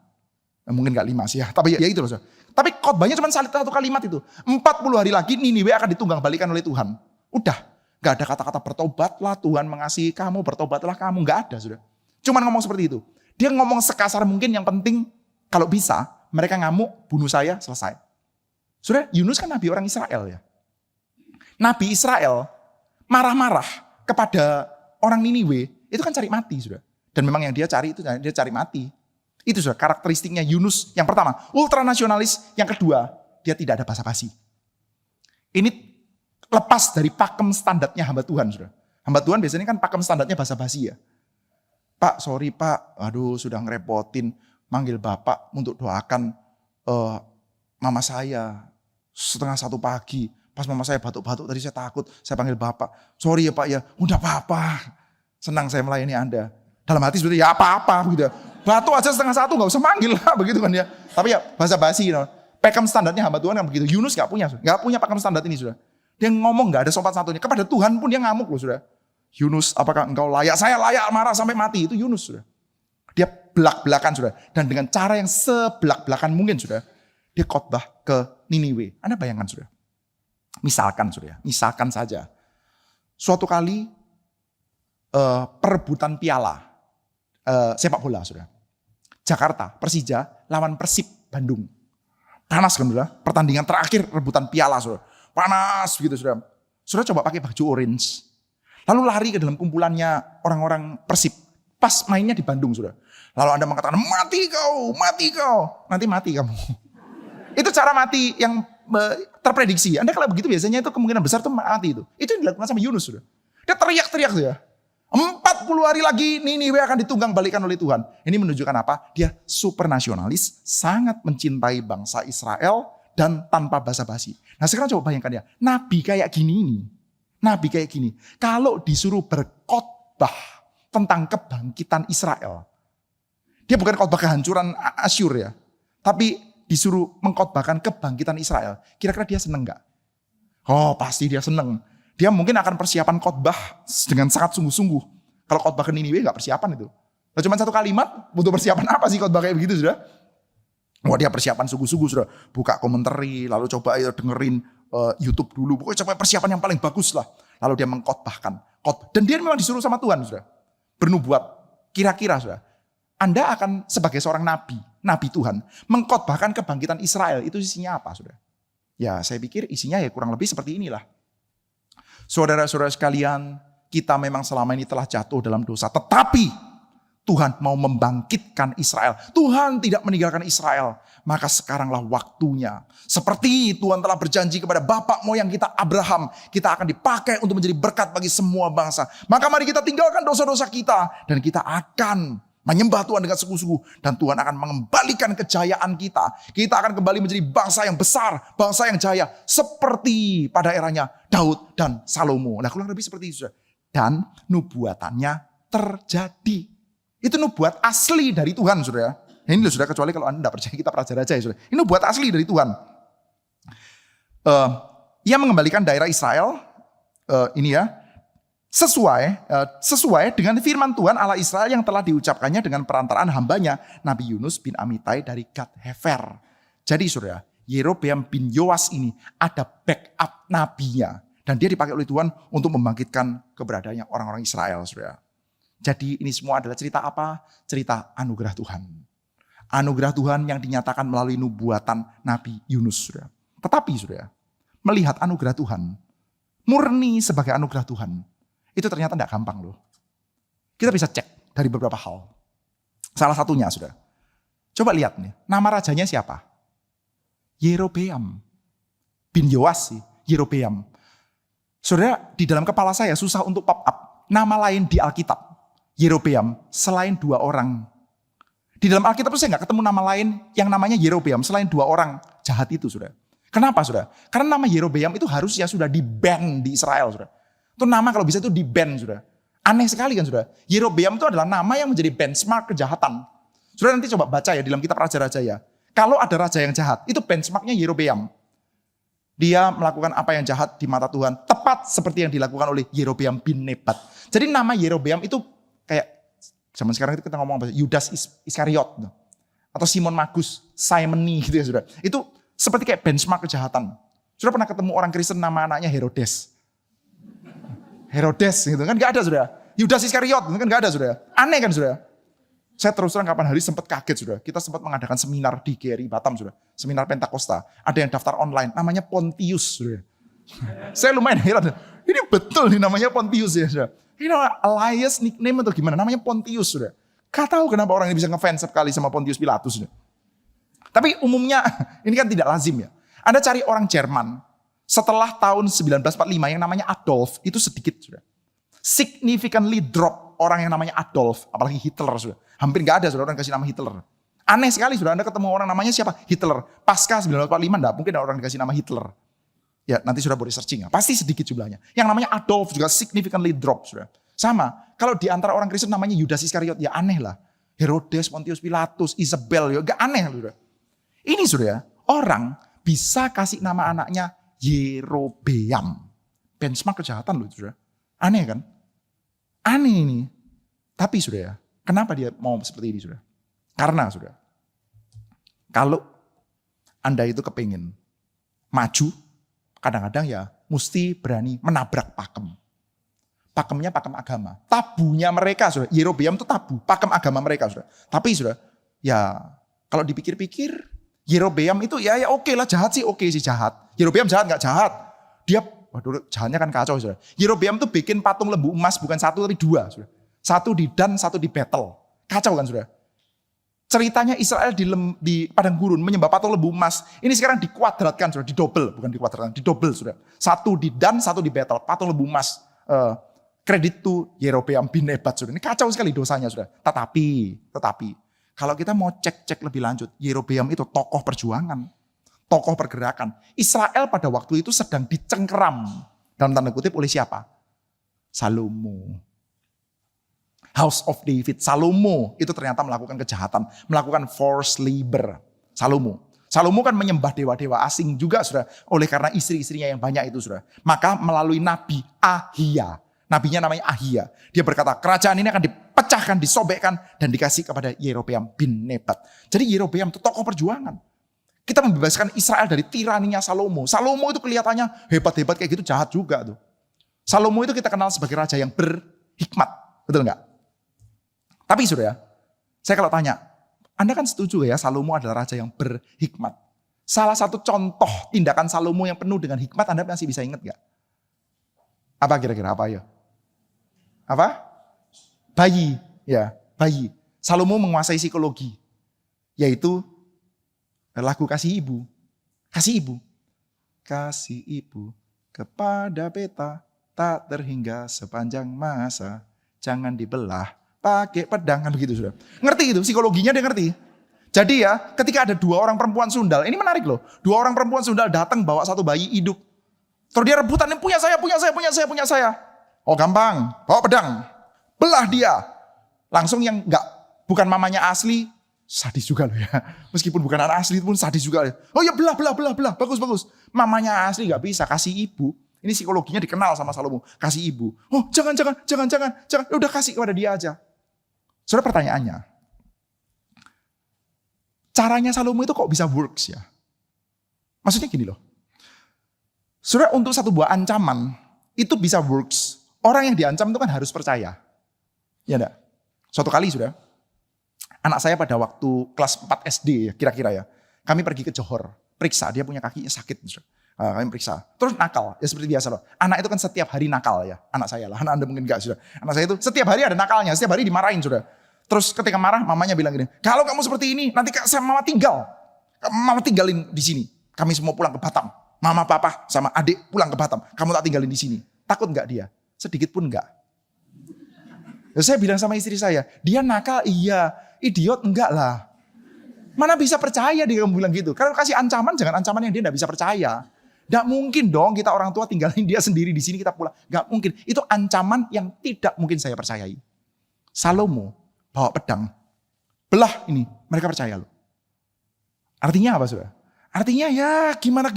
Speaker 1: Mungkin gak 5 sih ya, tapi ya itu loh. Tapi khotbahnya cuma satu kalimat itu. 40 hari lagi Niniwe akan ditunggang balikan oleh Tuhan. Udah, gak ada kata-kata bertobatlah Tuhan mengasihi kamu, bertobatlah kamu. Gak ada sudah. Cuman ngomong seperti itu. Dia ngomong sekasar mungkin, yang penting kalau bisa mereka ngamuk, bunuh saya, selesai. Sudah, Yunus kan nabi orang Israel ya. Nabi Israel marah-marah kepada orang Niniwe, itu kan cari mati sudah. Dan memang yang dia cari itu, dia cari mati. Itu sudah karakteristiknya Yunus. Yang pertama, ultranasionalis. Yang kedua, dia tidak ada basa-basi. Ini lepas dari pakem standarnya hamba Tuhan. Sudah. Hamba Tuhan biasanya kan pakem standarnya basa-basi ya. Pak, sorry Pak, aduh sudah ngerepotin. Manggil Bapak untuk doakan mama saya 1:30 pagi. Pas mama saya batuk-batuk tadi saya takut. Saya panggil Bapak. Sorry ya Pak ya, udah apa-apa. Senang saya melayani Anda. Dalam hati seperti ya apa-apa gitu ya. Batuk aja 1:30 gak usah manggil lah begitu kan ya. Tapi ya basa-basi you know. Pakem standarnya hamba Tuhan kan begitu. Yunus gak punya pakem standar ini sudah. Dia ngomong gak ada sopan santunnya. Kepada Tuhan pun dia ngamuk loh sudah. Yunus apakah engkau layak? Saya layak, marah sampai mati. Itu Yunus sudah. Dia belak-belakan sudah. Dan dengan cara yang sebelak-belakan mungkin sudah. Dia khotbah ke Niniwe. Anda bayangkan sudah. Misalkan sudah. Misalkan saja. Suatu kali perebutan piala sepak bola sudah. Jakarta, Persija lawan Persib Bandung. Panas kan sudah. Pertandingan terakhir rebutan piala sudah. Panas gitu sudah. Sudah coba pakai baju orange. Lalu lari ke dalam kumpulannya orang-orang Persib. Pas mainnya di Bandung sudah. Lalu Anda mengatakan mati kau. Nanti mati kamu. Itu cara mati yang terprediksi. Anda kalau begitu biasanya itu kemungkinan besar tuh mati itu. Itu yang dilakukan sama Yunus sudah. Dia teriak-teriak tuh ya. 40 hari lagi Niniwe akan ditunggang balikan oleh Tuhan. Ini menunjukkan apa? Dia super nasionalis, sangat mencintai bangsa Israel dan tanpa basa-basi. Nah sekarang coba bayangkan ya, nabi kayak gini. Kalau disuruh berkhotbah tentang kebangkitan Israel. Dia bukan khotbah kehancuran Asyur ya. Tapi disuruh mengkhotbahkan kebangkitan Israel. Kira-kira dia seneng gak? Oh pasti dia seneng. Dia mungkin akan persiapan khotbah dengan sangat sungguh-sungguh. Kalau khotbah ke Niniwe gak persiapan itu. Nah, cuma 1 kalimat, butuh persiapan apa sih khotbah kayak begitu sudah? Wah dia persiapan sungguh-sungguh sudah. Buka komentari, lalu coba dengerin YouTube dulu. Pokoknya coba persiapan yang paling bagus lah. Lalu dia mengkhotbahkan. Dan dia memang disuruh sama Tuhan sudah. Bernubuat. Kira-kira sudah. Anda akan sebagai seorang nabi Tuhan, mengkhotbahkan kebangkitan Israel. Itu isinya apa sudah? Ya saya pikir isinya ya kurang lebih seperti inilah. Saudara-saudara sekalian, kita memang selama ini telah jatuh dalam dosa. Tetapi Tuhan mau membangkitkan Israel. Tuhan tidak meninggalkan Israel. Maka sekaranglah waktunya. Seperti Tuhan telah berjanji kepada bapak moyang kita Abraham. Kita akan dipakai untuk menjadi berkat bagi semua bangsa. Maka mari kita tinggalkan dosa-dosa kita. Dan kita akan menyembah Tuhan dengan sungguh-sungguh. Dan Tuhan akan mengembalikan kejayaan kita. Kita akan kembali menjadi bangsa yang besar. Bangsa yang jaya. Seperti pada eranya Daud dan Salomo. Nah kurang lebih seperti itu. Dan nubuatannya terjadi. Itu nubuat asli dari Tuhan saudara. Nah, ini loh saudara, kecuali kalau Anda tidak percaya kita pelajari aja ya saudara. Ini nubuat asli dari Tuhan. Ia mengembalikan daerah Israel. Ini ya. sesuai dengan firman Tuhan Allah Israel yang telah diucapkannya dengan perantaraan hambanya Nabi Yunus bin Amitai dari Gad Hefer. Jadi saudara, Yerobeam bin Yoas ini ada backup nabinya. Dan dia dipakai oleh Tuhan untuk membangkitkan keberadaannya orang-orang Israel, saudara. Jadi ini semua adalah cerita apa? Cerita anugerah Tuhan. Anugerah Tuhan yang dinyatakan melalui nubuatan Nabi Yunus, saudara. Tetapi saudara, melihat anugerah Tuhan, murni sebagai anugerah Tuhan, itu ternyata tidak gampang loh. Kita bisa cek dari beberapa hal. Salah satunya saudara, coba lihat nih, nama rajanya siapa? Yerobeam bin Yoas sih, Yerobeam. Saudara, di dalam kepala saya susah untuk pop up nama lain di Alkitab, Yerobeam, selain 2 orang. Di dalam Alkitab itu saya nggak ketemu nama lain yang namanya Yerobeam selain 2 orang jahat itu, saudara. Kenapa, saudara? Karena nama Yerobeam itu harusnya sudah di-ban di Israel, saudara. Itu nama kalau bisa itu di-ban, saudara. Aneh sekali kan, saudara. Yerobeam itu adalah nama yang menjadi benchmark kejahatan. Saudara nanti coba baca ya di dalam kitab Raja-Raja ya. Kalau ada raja yang jahat, itu benchmarknya Yerobeam. Dia melakukan apa yang jahat di mata Tuhan, tepat seperti yang dilakukan oleh Yerobeam bin Nebat. Jadi nama Yerobeam itu kayak zaman sekarang itu kita ngomong apa? Yudas Iskariot atau Simon Magus, Simoni gitu ya saudara. Itu seperti kayak benchmark kejahatan. Sudah pernah ketemu orang Kristen nama anaknya Herodes? Herodes gitu kan nggak ada saudara. Yudas Iskariot itu kan nggak ada saudara. Aneh kan saudara. Saya terus terang kapan hari sempat kaget saudara. Kita sempat mengadakan seminar di GRI Batam saudara. Seminar Pentakosta. Ada yang daftar online. Namanya Pontius saudara. Saya lumayan heran. Ini betul nih namanya Pontius ya saudara. Ini alias nickname atau gimana. Namanya Pontius saudara. Gak tahu kenapa orang ini bisa ngefans sekali sama Pontius Pilatus saudara. Tapi umumnya ini kan tidak lazim ya. Anda cari orang Jerman. Setelah tahun 1945 yang namanya Adolf. Itu sedikit saudara. Significantly drop orang yang namanya Adolf. Apalagi Hitler saudara. Hampir gak ada saudara orang kasih nama Hitler. Aneh sekali saudara, Anda ketemu orang namanya siapa? Hitler. Pasca 1945 enggak mungkin ada orang dikasih nama Hitler. Ya nanti sudah boleh searching ya. Pasti sedikit jumlahnya. Yang namanya Adolf juga significantly drop saudara. Sama, kalau di antara orang Kristen namanya Yudas Iskariot, ya aneh lah. Herodes, Pontius Pilatus, Isabel, ya gak aneh saudara. Ini saudara, orang bisa kasih nama anaknya Yerobeam. Benchmark kejahatan loh saudara. Aneh kan? Aneh ini. Tapi saudara, kenapa dia mau seperti ini, saudara? Karena, saudara, kalau Anda itu kepingin maju, kadang-kadang ya mesti berani menabrak pakem. Pakemnya pakem agama. Tabunya mereka, saudara. Yerobeam itu tabu, pakem agama mereka, saudara. Tapi, saudara, ya kalau dipikir-pikir, Yerobeam itu ya oke lah, jahat sih oke sih jahat. Yerobeam jahat nggak jahat. Dia, waduh jahatnya kan kacau, saudara. Yerobeam tuh bikin patung lembu emas bukan 1 tapi 2, saudara. 1 di Dan, 1 di Betel. Kacau kan saudara. Ceritanya Israel di padang gurun menyembah patung lembu emas. Ini sekarang dikuadratkan saudara, didobel. Bukan dikuadratkan, didobel saudara. 1 di Dan, 1 di Betel. Patung lembu emas. Kredit to Yerobeam bin Nebat saudara. Ini kacau sekali dosanya saudara. Tetapi. Kalau kita mau cek lebih lanjut. Yerobeam itu tokoh perjuangan. Tokoh pergerakan. Israel pada waktu itu sedang dicengkeram. Dalam tanda kutip oleh siapa? Salomo. House of David, Salomo itu ternyata melakukan kejahatan, melakukan forced labor. Salomo kan menyembah dewa-dewa asing juga saudara, oleh karena istri-istrinya yang banyak itu saudara. Maka melalui Nabi Ahia, nabinya namanya Ahia, dia berkata kerajaan ini akan dipecahkan, disobekkan dan dikasih kepada Yerobeam bin Nebat. Jadi Yerobeam itu tokoh perjuangan. Kita membebaskan Israel dari tiraninya Salomo. Salomo itu kelihatannya hebat-hebat kayak gitu, jahat juga tuh. Salomo itu kita kenal sebagai raja yang berhikmat, betul nggak? Tapi saudara, saya kalau tanya, Anda kan setuju ya Salomo adalah raja yang berhikmat. Salah satu contoh tindakan Salomo yang penuh dengan hikmat, Anda masih bisa ingat gak? Apa kira-kira, apa ya? Apa? Bayi, ya bayi. Salomo menguasai psikologi, yaitu lagu Kasih Ibu. Kasih Ibu. Kasih Ibu kepada beta, tak terhingga sepanjang masa, jangan dibelah. Pakai pedang kan begitu sudah. Ngerti itu psikologinya dia ngerti. Jadi ya ketika ada 2 orang perempuan sundal. Ini menarik loh. 2 orang perempuan sundal datang bawa 1 bayi hidup. Terus dia rebutan. Ini punya saya. Oh gampang. Bawa pedang. Belah dia. Langsung yang bukan mamanya asli. Sadis juga loh ya. Meskipun bukan anak asli pun sadis juga. Oh ya belah. Bagus. Mamanya asli gak bisa. Kasih ibu. Ini psikologinya dikenal sama Salomo. Kasih ibu. Oh jangan. Udah kasih kepada dia aja. Saudara, pertanyaannya. Caranya Salomo itu kok bisa works ya? Maksudnya gini loh. Saudara, untuk satu buah ancaman itu bisa works. Orang yang diancam itu kan harus percaya. Ya enggak? Suatu kali sudah. Anak saya pada waktu kelas 4 SD ya, kira-kira ya. Kami pergi ke Johor. Periksa, dia punya kakinya sakit. Kami periksa. Terus nakal, ya seperti biasa loh. Anak itu kan setiap hari nakal ya. Anak saya lah, anak Anda mungkin enggak sudah. Anak saya itu setiap hari ada nakalnya, setiap hari dimarahin sudah. Terus ketika marah, mamanya bilang gini, kalau kamu seperti ini, nanti mama tinggal. Mama tinggalin di sini. Kami semua pulang ke Batam. Mama, papa, sama adik pulang ke Batam. Kamu tak tinggalin di sini. Takut enggak dia? Sedikit pun enggak. Ya, saya bilang sama istri saya, dia nakal iya, idiot enggak lah. Mana bisa percaya dia kamu bilang gitu. Kalau kasih ancaman, jangan ancaman yang dia enggak bisa percaya. Enggak mungkin dong kita orang tua tinggalin dia sendiri di sini kita pulang. Enggak mungkin. Itu ancaman yang tidak mungkin saya percayai. Salomo bawa pedang, belah ini, mereka percaya loh. Artinya apa saudara? Artinya ya gimana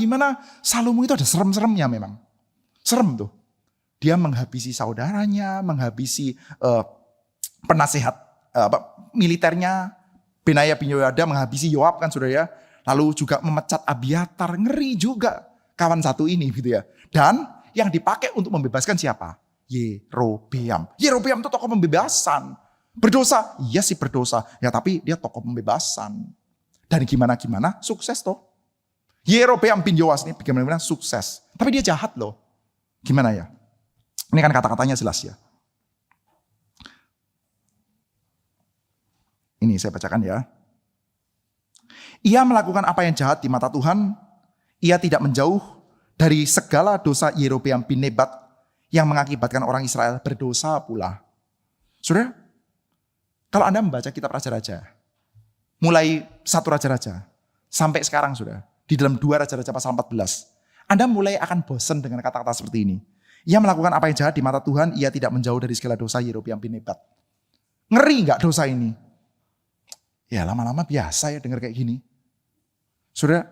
Speaker 1: Salomo itu ada serem-seremnya memang. Serem tuh. Dia menghabisi saudaranya, menghabisi penasehat militernya. Benaya bin Yehoyada menghabisi Yoab kan saudara ya. Lalu juga memecat Abiatar, ngeri juga kawan satu ini gitu ya. Dan yang dipakai untuk membebaskan siapa? Yerobeam. Yerobeam itu tokoh pembebasan. Berdosa? Iya sih berdosa. Ya tapi dia tokoh pembebasan. Dan gimana sukses toh. Yerobeam bin Yoas ini bagaimana sukses. Tapi dia jahat loh. Gimana ya? Ini kan kata-katanya jelas ya. Ini saya bacakan ya. Ia melakukan apa yang jahat di mata Tuhan. Ia tidak menjauh dari segala dosa Yerobeam bin Nebat yang mengakibatkan orang Israel berdosa pula. Saudara, kalau Anda membaca kitab Raja-Raja, mulai 1 Raja-Raja, sampai sekarang sudah, di dalam 2 Raja-Raja pasal 14, Anda mulai akan bosan dengan kata-kata seperti ini. Ia melakukan apa yang jahat di mata Tuhan, ia tidak menjauh dari segala dosa Yerobeam bin Nebat. Ngeri gak dosa ini? Ya lama-lama biasa ya dengar kayak gini. Saudara,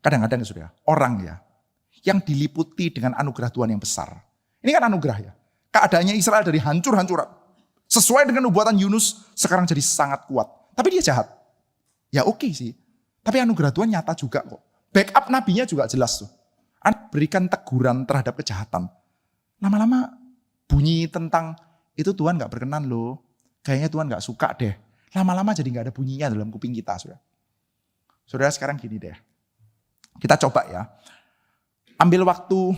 Speaker 1: kadang-kadang saudara, orang ya, yang diliputi dengan anugerah Tuhan yang besar. Ini kan anugerah ya. Keadaannya Israel dari hancur-hancuran. Sesuai dengan nubuatan Yunus, sekarang jadi sangat kuat. Tapi dia jahat. Ya oke sih. Tapi anugerah Tuhan nyata juga kok. Backup nabinya juga jelas tuh. Anda berikan teguran terhadap kejahatan. Lama-lama bunyi tentang itu Tuhan gak berkenan loh. Kayaknya Tuhan gak suka deh. Lama-lama jadi gak ada bunyinya dalam kuping kita. Saudara sekarang gini deh. Kita coba ya. Ambil waktu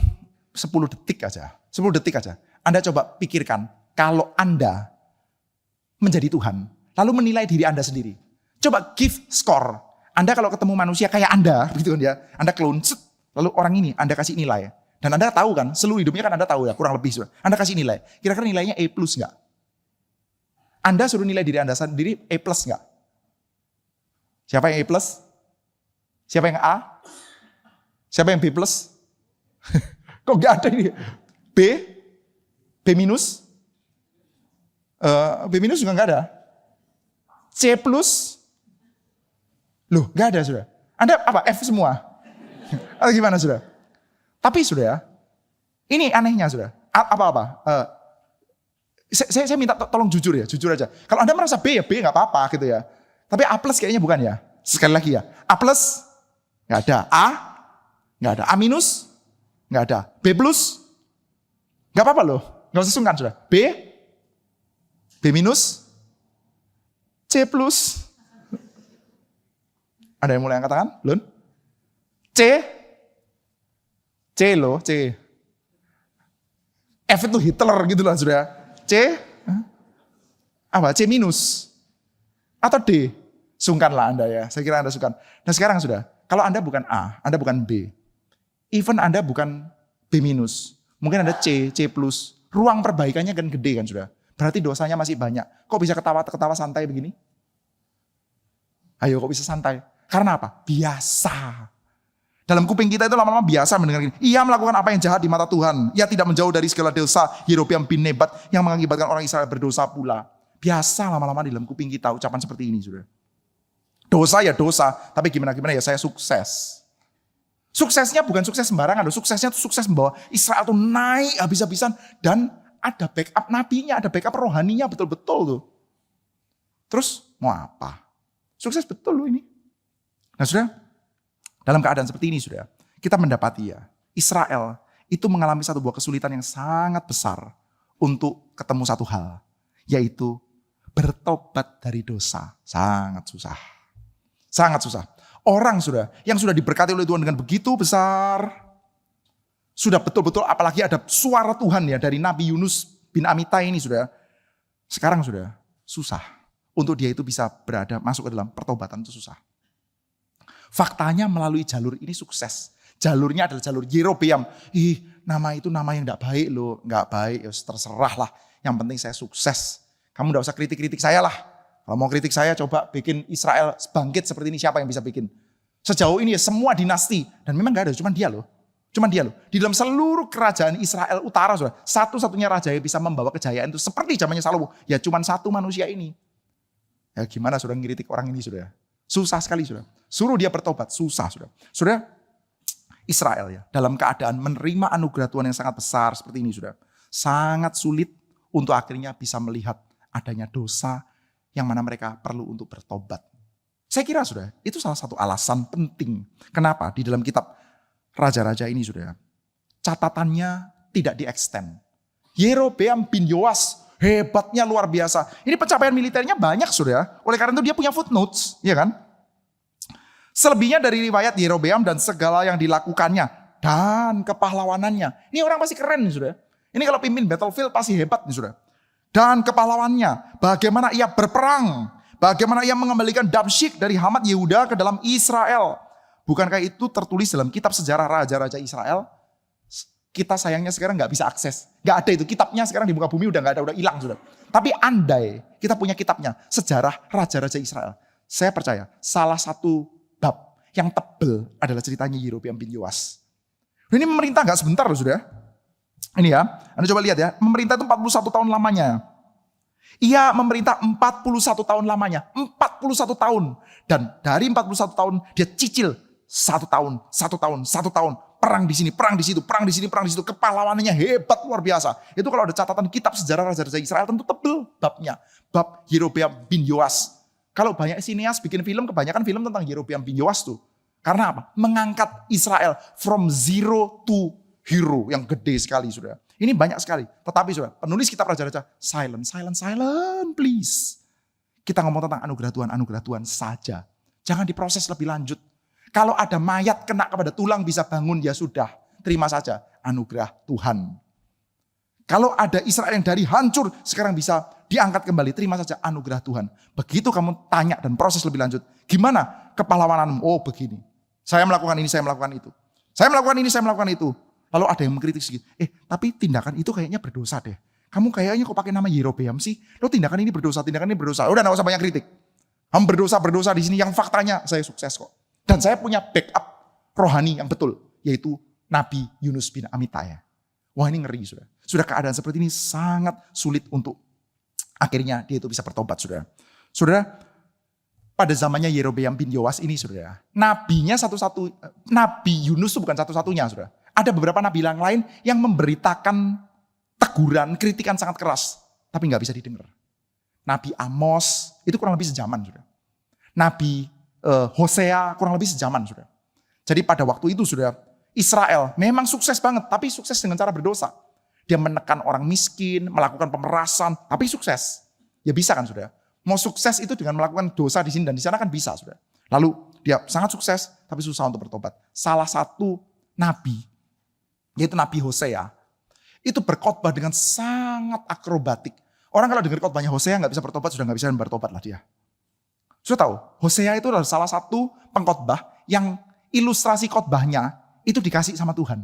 Speaker 1: 10 detik aja. 10 detik aja. Anda coba pikirkan. Kalau Anda menjadi Tuhan, lalu menilai diri Anda sendiri. Coba give score. Anda kalau ketemu manusia kayak Anda, begitu kan ya, Anda clone, lalu orang ini Anda kasih nilai. Dan Anda tahu kan, seluruh hidupnya kan Anda tahu ya, kurang lebih. Anda kasih nilai. Kira-kira nilainya A+ enggak? Anda suruh nilai diri Anda sendiri A+ enggak? Siapa yang A+? Siapa yang A? Siapa yang B+? Kok enggak ada ini? B? B-? B- juga enggak ada. C+? Loh, enggak ada sudah. Anda apa? F semua? Atau gimana sudah? Tapi sudah ya, ini anehnya sudah. Apa-apa? Saya minta tolong jujur ya, jujur aja. Kalau Anda merasa B ya B enggak apa-apa gitu ya. Tapi A+ kayaknya bukan ya. Sekali lagi ya. A+ enggak ada. A enggak ada. A-, enggak ada. B+, enggak apa-apa loh. Enggak usah sungkan sudah. B, B-, C+. Ada yang mulai angkat tangan? Belum? C? C loh, C. F itu Hitler gitu lah sudah. C? Apa? C-? Atau D? Sungkanlah Anda ya. Saya kira Anda sungkan. Nah sekarang sudah. Kalau Anda bukan A, Anda bukan B. Even Anda bukan B-. Mungkin Anda C, C+. Ruang perbaikannya kan gede kan sudah. Berarti dosanya masih banyak. Kok bisa ketawa santai begini? Ayo kok bisa santai? Karena apa? Biasa. Dalam kuping kita itu lama-lama biasa mendengar gini. Ia melakukan apa yang jahat di mata Tuhan. Ia tidak menjauh dari segala dosa Yerobeam bin Nebat yang mengakibatkan orang Israel berdosa pula. Biasa lama-lama di dalam kuping kita ucapan seperti ini sudah. Dosa ya dosa. Tapi gimana ya saya sukses. Suksesnya bukan sukses sembarangan loh. Suksesnya tuh sukses membawa Israel tuh naik habis-habisan. Dan ada backup nabinya, ada backup rohaninya betul-betul tuh. Terus mau apa? Sukses betul loh ini. Nah saudara, dalam keadaan seperti ini saudara, kita mendapati ya, Israel itu mengalami satu buah kesulitan yang sangat besar untuk ketemu satu hal. Yaitu bertobat dari dosa. Sangat susah. Sangat susah. Orang sudah yang sudah diberkati oleh Tuhan dengan begitu besar, sudah betul-betul apalagi ada suara Tuhan ya dari Nabi Yunus bin Amitai ini sudah. Sekarang sudah susah untuk dia itu bisa berada masuk ke dalam pertobatan itu susah. Faktanya melalui jalur ini sukses. Jalurnya adalah jalur Yerobeam. Nama itu nama yang gak baik loh. Gak baik, ya terserah lah. Yang penting saya sukses. Kamu gak usah kritik-kritik saya lah. Kalau mau kritik saya coba bikin Israel bangkit seperti ini, siapa yang bisa bikin? Sejauh ini ya semua dinasti. Dan memang gak ada, cuman dia loh. Cuman dia loh. Di dalam seluruh kerajaan Israel utara sudah. Satu-satunya raja yang bisa membawa kejayaan itu seperti zamannya Salomo. Ya cuman satu manusia ini. Ya gimana sudah ngiritik orang ini sudah. Susah sekali sudah. Suruh dia bertobat, susah sudah. Sudah Israel ya. Dalam keadaan menerima anugerah Tuhan yang sangat besar seperti ini sudah. Sangat sulit untuk akhirnya bisa melihat adanya dosa yang mana mereka perlu untuk bertobat. Saya kira sudah, itu salah satu alasan penting. Kenapa? Di dalam kitab Raja-Raja ini sudah, catatannya tidak di-extend. Yerobeam bin Yoas, hebatnya luar biasa. Ini pencapaian militernya banyak sudah, oleh karena itu dia punya footnotes, ya kan? Selebihnya dari riwayat Yerobeam dan segala yang dilakukannya, dan kepahlawanannya. Ini orang pasti keren nih sudah. Ini kalau pimpin battlefield pasti hebat nih sudah. Dan kepahlawannya, bagaimana ia berperang, bagaimana ia mengembalikan Damsyik dari Hamat Yehuda ke dalam Israel. Bukankah itu tertulis dalam kitab sejarah Raja-Raja Israel? Kita sayangnya sekarang nggak bisa akses. Nggak ada itu, kitabnya sekarang di muka bumi udah nggak ada, udah hilang sudah. Tapi andai kita punya kitabnya, sejarah Raja-Raja Israel. Saya percaya salah satu bab yang tebel adalah ceritanya Yerobeam bin Yoas. Ini memerintah nggak sebentar loh sudah. Ini ya, Anda coba lihat ya, memerintah itu 41 tahun lamanya. Ia memerintah 41 tahun lamanya, 41 tahun. Dan dari 41 tahun dia cicil 1 tahun, 1 tahun, 1 tahun. Perang di sini, perang di situ, perang di sini, perang di situ. Kepahlawanannya hebat luar biasa. Itu kalau ada catatan kitab sejarah Raja-Raja Israel tentu tebel babnya. Bab Yerobeam bin Yoas. Kalau banyak sinias bikin film, kebanyakan film tentang Yerobeam bin Yoas tuh. Karena apa? Mengangkat Israel from zero to hero yang gede sekali sudah. Ini banyak sekali. Tetapi sudah, penulis kitab Raja-Raja, silent, please. Kita ngomong tentang anugerah Tuhan saja. Jangan diproses lebih lanjut. Kalau ada mayat kena kepada tulang bisa bangun, ya sudah. Terima saja anugerah Tuhan. Kalau ada Israel yang dari hancur, sekarang bisa diangkat kembali. Terima saja anugerah Tuhan. Begitu kamu tanya dan proses lebih lanjut. Gimana kepahlawananmu? Oh begini. Saya melakukan ini, saya melakukan itu. Saya melakukan ini, saya melakukan itu. Lalu ada yang mengkritik sedikit. Tapi tindakan itu kayaknya berdosa deh. Kamu kayaknya kok pakai nama Yerobeam sih? Lo tindakan ini berdosa, tindakan ini berdosa. Udah gak usah banyak kritik. Kamu berdosa di sini. Yang faktanya saya sukses kok. Dan saya punya backup rohani yang betul. Yaitu Nabi Yunus bin Amitai. Wah ini ngeri sudah. Sudah keadaan seperti ini sangat sulit untuk akhirnya dia itu bisa bertobat sudah. Saudara, pada zamannya Yerobeam bin Yoas ini saudara. Nabinya Nabi Yunus itu bukan satu-satunya saudara. Ada beberapa nabi yang lain yang memberitakan teguran, kritikan sangat keras. Tapi gak bisa didengar. Nabi Amos itu kurang lebih sejaman sudah. Nabi Hosea kurang lebih sejaman sudah. Jadi pada waktu itu sudah Israel memang sukses banget. Tapi sukses dengan cara berdosa. Dia menekan orang miskin, melakukan pemerasan. Tapi sukses. Ya bisa kan sudah. Mau sukses itu dengan melakukan dosa di sini dan di sana kan bisa sudah. Lalu dia sangat sukses tapi susah untuk bertobat. Salah satu nabi yaitu Nabi Hosea, itu berkhotbah dengan sangat akrobatik. Orang kalau dengar khotbahnya Hosea nggak bisa bertobat, sudah nggak bisa bertobat lah dia. Sudah tahu, Hosea itu adalah salah satu pengkhotbah yang ilustrasi khotbahnya itu dikasih sama Tuhan.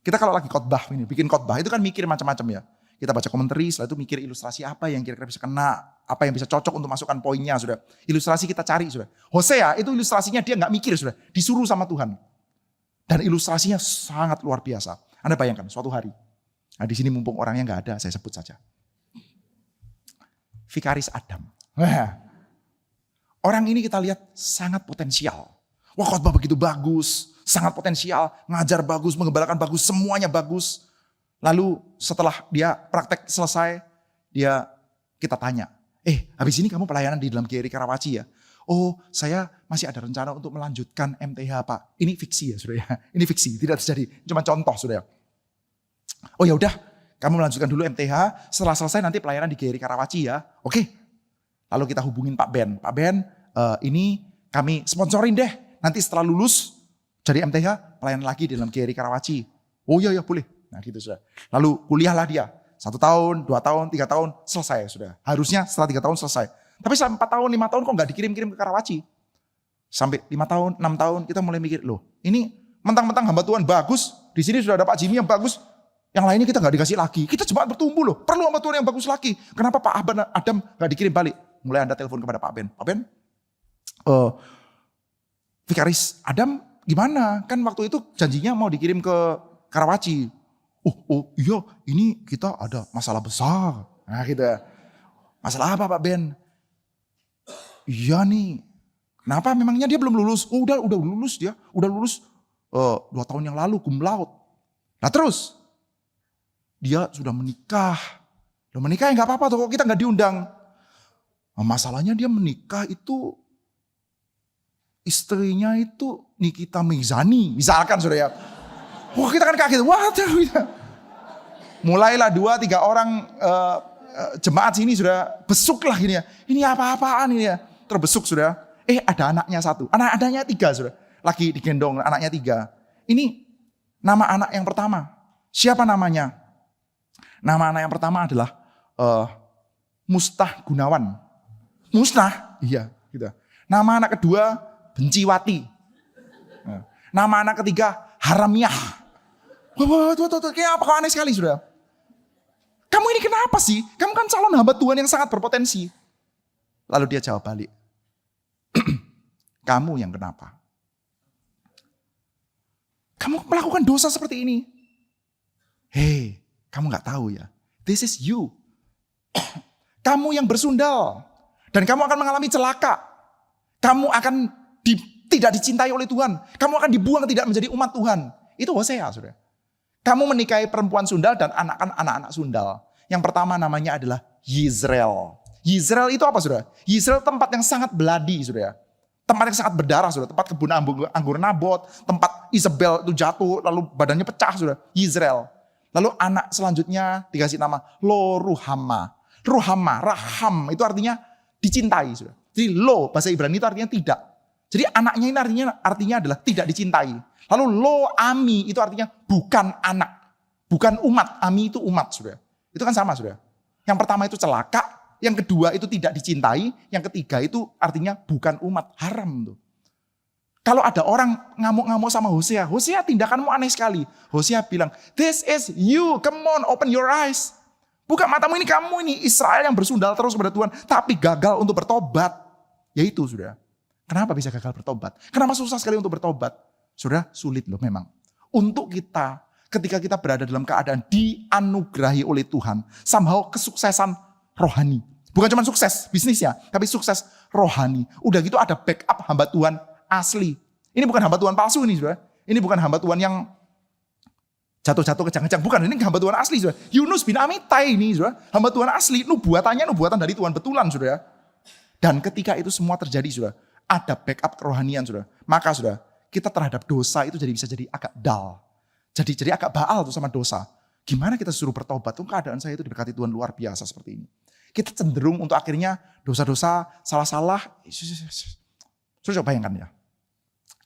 Speaker 1: Kita kalau lagi khotbah ini, bikin khotbah itu kan mikir macam-macam ya. Kita baca komentari, setelah itu mikir ilustrasi apa yang kira-kira bisa kena, apa yang bisa cocok untuk masukkan poinnya sudah. Ilustrasi kita cari sudah. Hosea itu ilustrasinya dia nggak mikir sudah, disuruh sama Tuhan. Dan ilustrasinya sangat luar biasa. Anda bayangkan suatu hari. Nah di sini mumpung orangnya nggak ada, saya sebut saja. Vikaris Adam. Orang ini kita lihat sangat potensial. Wah khotbah begitu bagus. sangat potensial, ngajar bagus, mengembalakan bagus, semuanya bagus. Lalu setelah dia praktek selesai, kita tanya, habis ini kamu pelayanan di dalam GRI Karawaci ya? Oh, saya masih ada rencana untuk melanjutkan MTH Pak. Ini fiksi ya saudara ya, ini fiksi, tidak terjadi, cuma contoh saudara. Oh ya udah, kamu melanjutkan dulu MTH, setelah selesai nanti pelayanan di GRI Karawaci ya. Oke, lalu kita hubungin Pak Ben. Pak Ben, ini kami sponsorin deh, nanti setelah lulus jadi MTH, pelayanan lagi di dalam GRI Karawaci. Oh iya boleh. Nah gitu sudah. Lalu kuliahlah dia. 1 tahun, 2 tahun, 3 tahun, selesai sudah. Harusnya setelah 3 tahun selesai. Tapi selama 4 tahun, 5 tahun kok gak dikirim-kirim ke Karawaci. Sampai 5 tahun, 6 tahun kita mulai mikir, loh ini mentang-mentang hamba Tuhan bagus. Di sini sudah ada Pak Jimmy yang bagus. Yang lainnya kita gak dikasih lagi. Kita jemaat bertumbuh loh. Perlu hamba Tuhan yang bagus lagi. Kenapa Pak Adam gak dikirim balik? Mulai Anda telepon kepada Pak Ben. Pak Ben, Vikaris Adam gimana? Kan waktu itu janjinya mau dikirim ke Karawaci. Oh iya, ini kita ada masalah besar. Nah gitu. Masalah apa Pak Ben? Iya nih. Kenapa memangnya dia belum lulus? Oh udah lulus dia. Udah lulus 2 tahun yang lalu cum laude. Nah terus dia sudah menikah. Loh menikah ya gak apa-apa tuh, kok kita gak diundang. Nah, masalahnya dia menikah itu istrinya itu Nikita Mirzani, misalkan saudara ya. Wah kita kan kaget, mulailah 2-3 orang jemaat sini sudah besuk lah gini ya. Ini apa-apaan ini ya, terbesuk sudah. Ada anaknya 1, anaknya 3 sudah. Lagi digendong anaknya 3. Ini nama anak yang pertama. Siapa namanya? Nama anak yang pertama adalah Mustah Gunawan. Mustah? Iya gitu. Nama anak kedua Benciwati. Nama anak ketiga Haramiah. Wah, kayak apa kok aneh sekali sudah. Kamu ini kenapa sih? Kamu kan calon hamba Tuhan yang sangat berpotensi. Lalu dia jawab balik. Kamu yang kenapa? Kamu melakukan dosa seperti ini. Hei, kamu gak tahu ya. This is you. Kamu yang bersundal. Dan kamu akan mengalami celaka. Kamu akan tidak dicintai oleh Tuhan. Kamu akan dibuang tidak menjadi umat Tuhan. Itu Hosea, saudara. Kamu menikahi perempuan sundal dan anak-anak sundal. Yang pertama namanya adalah Yizreel. Yizreel itu apa, saudara? Yizreel tempat yang sangat beladi, saudara. Tempat yang sangat berdarah, saudara. Tempat kebun anggur Nabot. Tempat Isabel itu jatuh, lalu badannya pecah, saudara. Yizreel. Lalu anak selanjutnya dikasih nama Lo-Ruhamah. Raham itu artinya dicintai, saudara. Jadi lo, bahasa Ibrani itu artinya tidak. Jadi anaknya ini artinya adalah tidak dicintai. Lalu Lo-Ami itu artinya bukan anak. Bukan umat. Ami itu umat, saudara. Itu kan sama, saudara. Yang pertama itu celaka. Yang kedua itu tidak dicintai. Yang ketiga itu artinya bukan umat. Haram tuh. Kalau ada orang ngamuk-ngamuk sama Hosea. Hosea tindakanmu aneh sekali. Hosea bilang, this is you. Come on, open your eyes. Buka matamu, ini kamu ini Israel yang bersundal terus kepada Tuhan. Tapi gagal untuk bertobat. Yaitu, saudara. Kenapa bisa gagal bertobat? Kenapa susah sekali untuk bertobat? Saudara, sulit loh memang. Untuk kita, ketika kita berada dalam keadaan dianugerahi oleh Tuhan, somehow kesuksesan rohani. Bukan cuma sukses bisnisnya, tapi sukses rohani. Udah gitu ada backup hamba Tuhan asli. Ini bukan hamba Tuhan palsu ini, saudara. Ini bukan hamba Tuhan yang jatuh-jatuh kejang-kejang. Bukan, ini hamba Tuhan asli, saudara. Yunus bin Amitai ini, saudara. Hamba Tuhan asli, nubuatan dari Tuhan betulan, saudara. Dan ketika itu semua terjadi, saudara, ada backup kerohanian, saudara. Maka, saudara, kita terhadap dosa itu bisa jadi agak dull. Jadi agak baal tuh sama dosa. Gimana kita suruh bertobat? Tuh keadaan saya itu diberkati Tuhan luar biasa seperti ini. Kita cenderung untuk akhirnya dosa-dosa, salah-salah. Saudara coba bayangkan ya.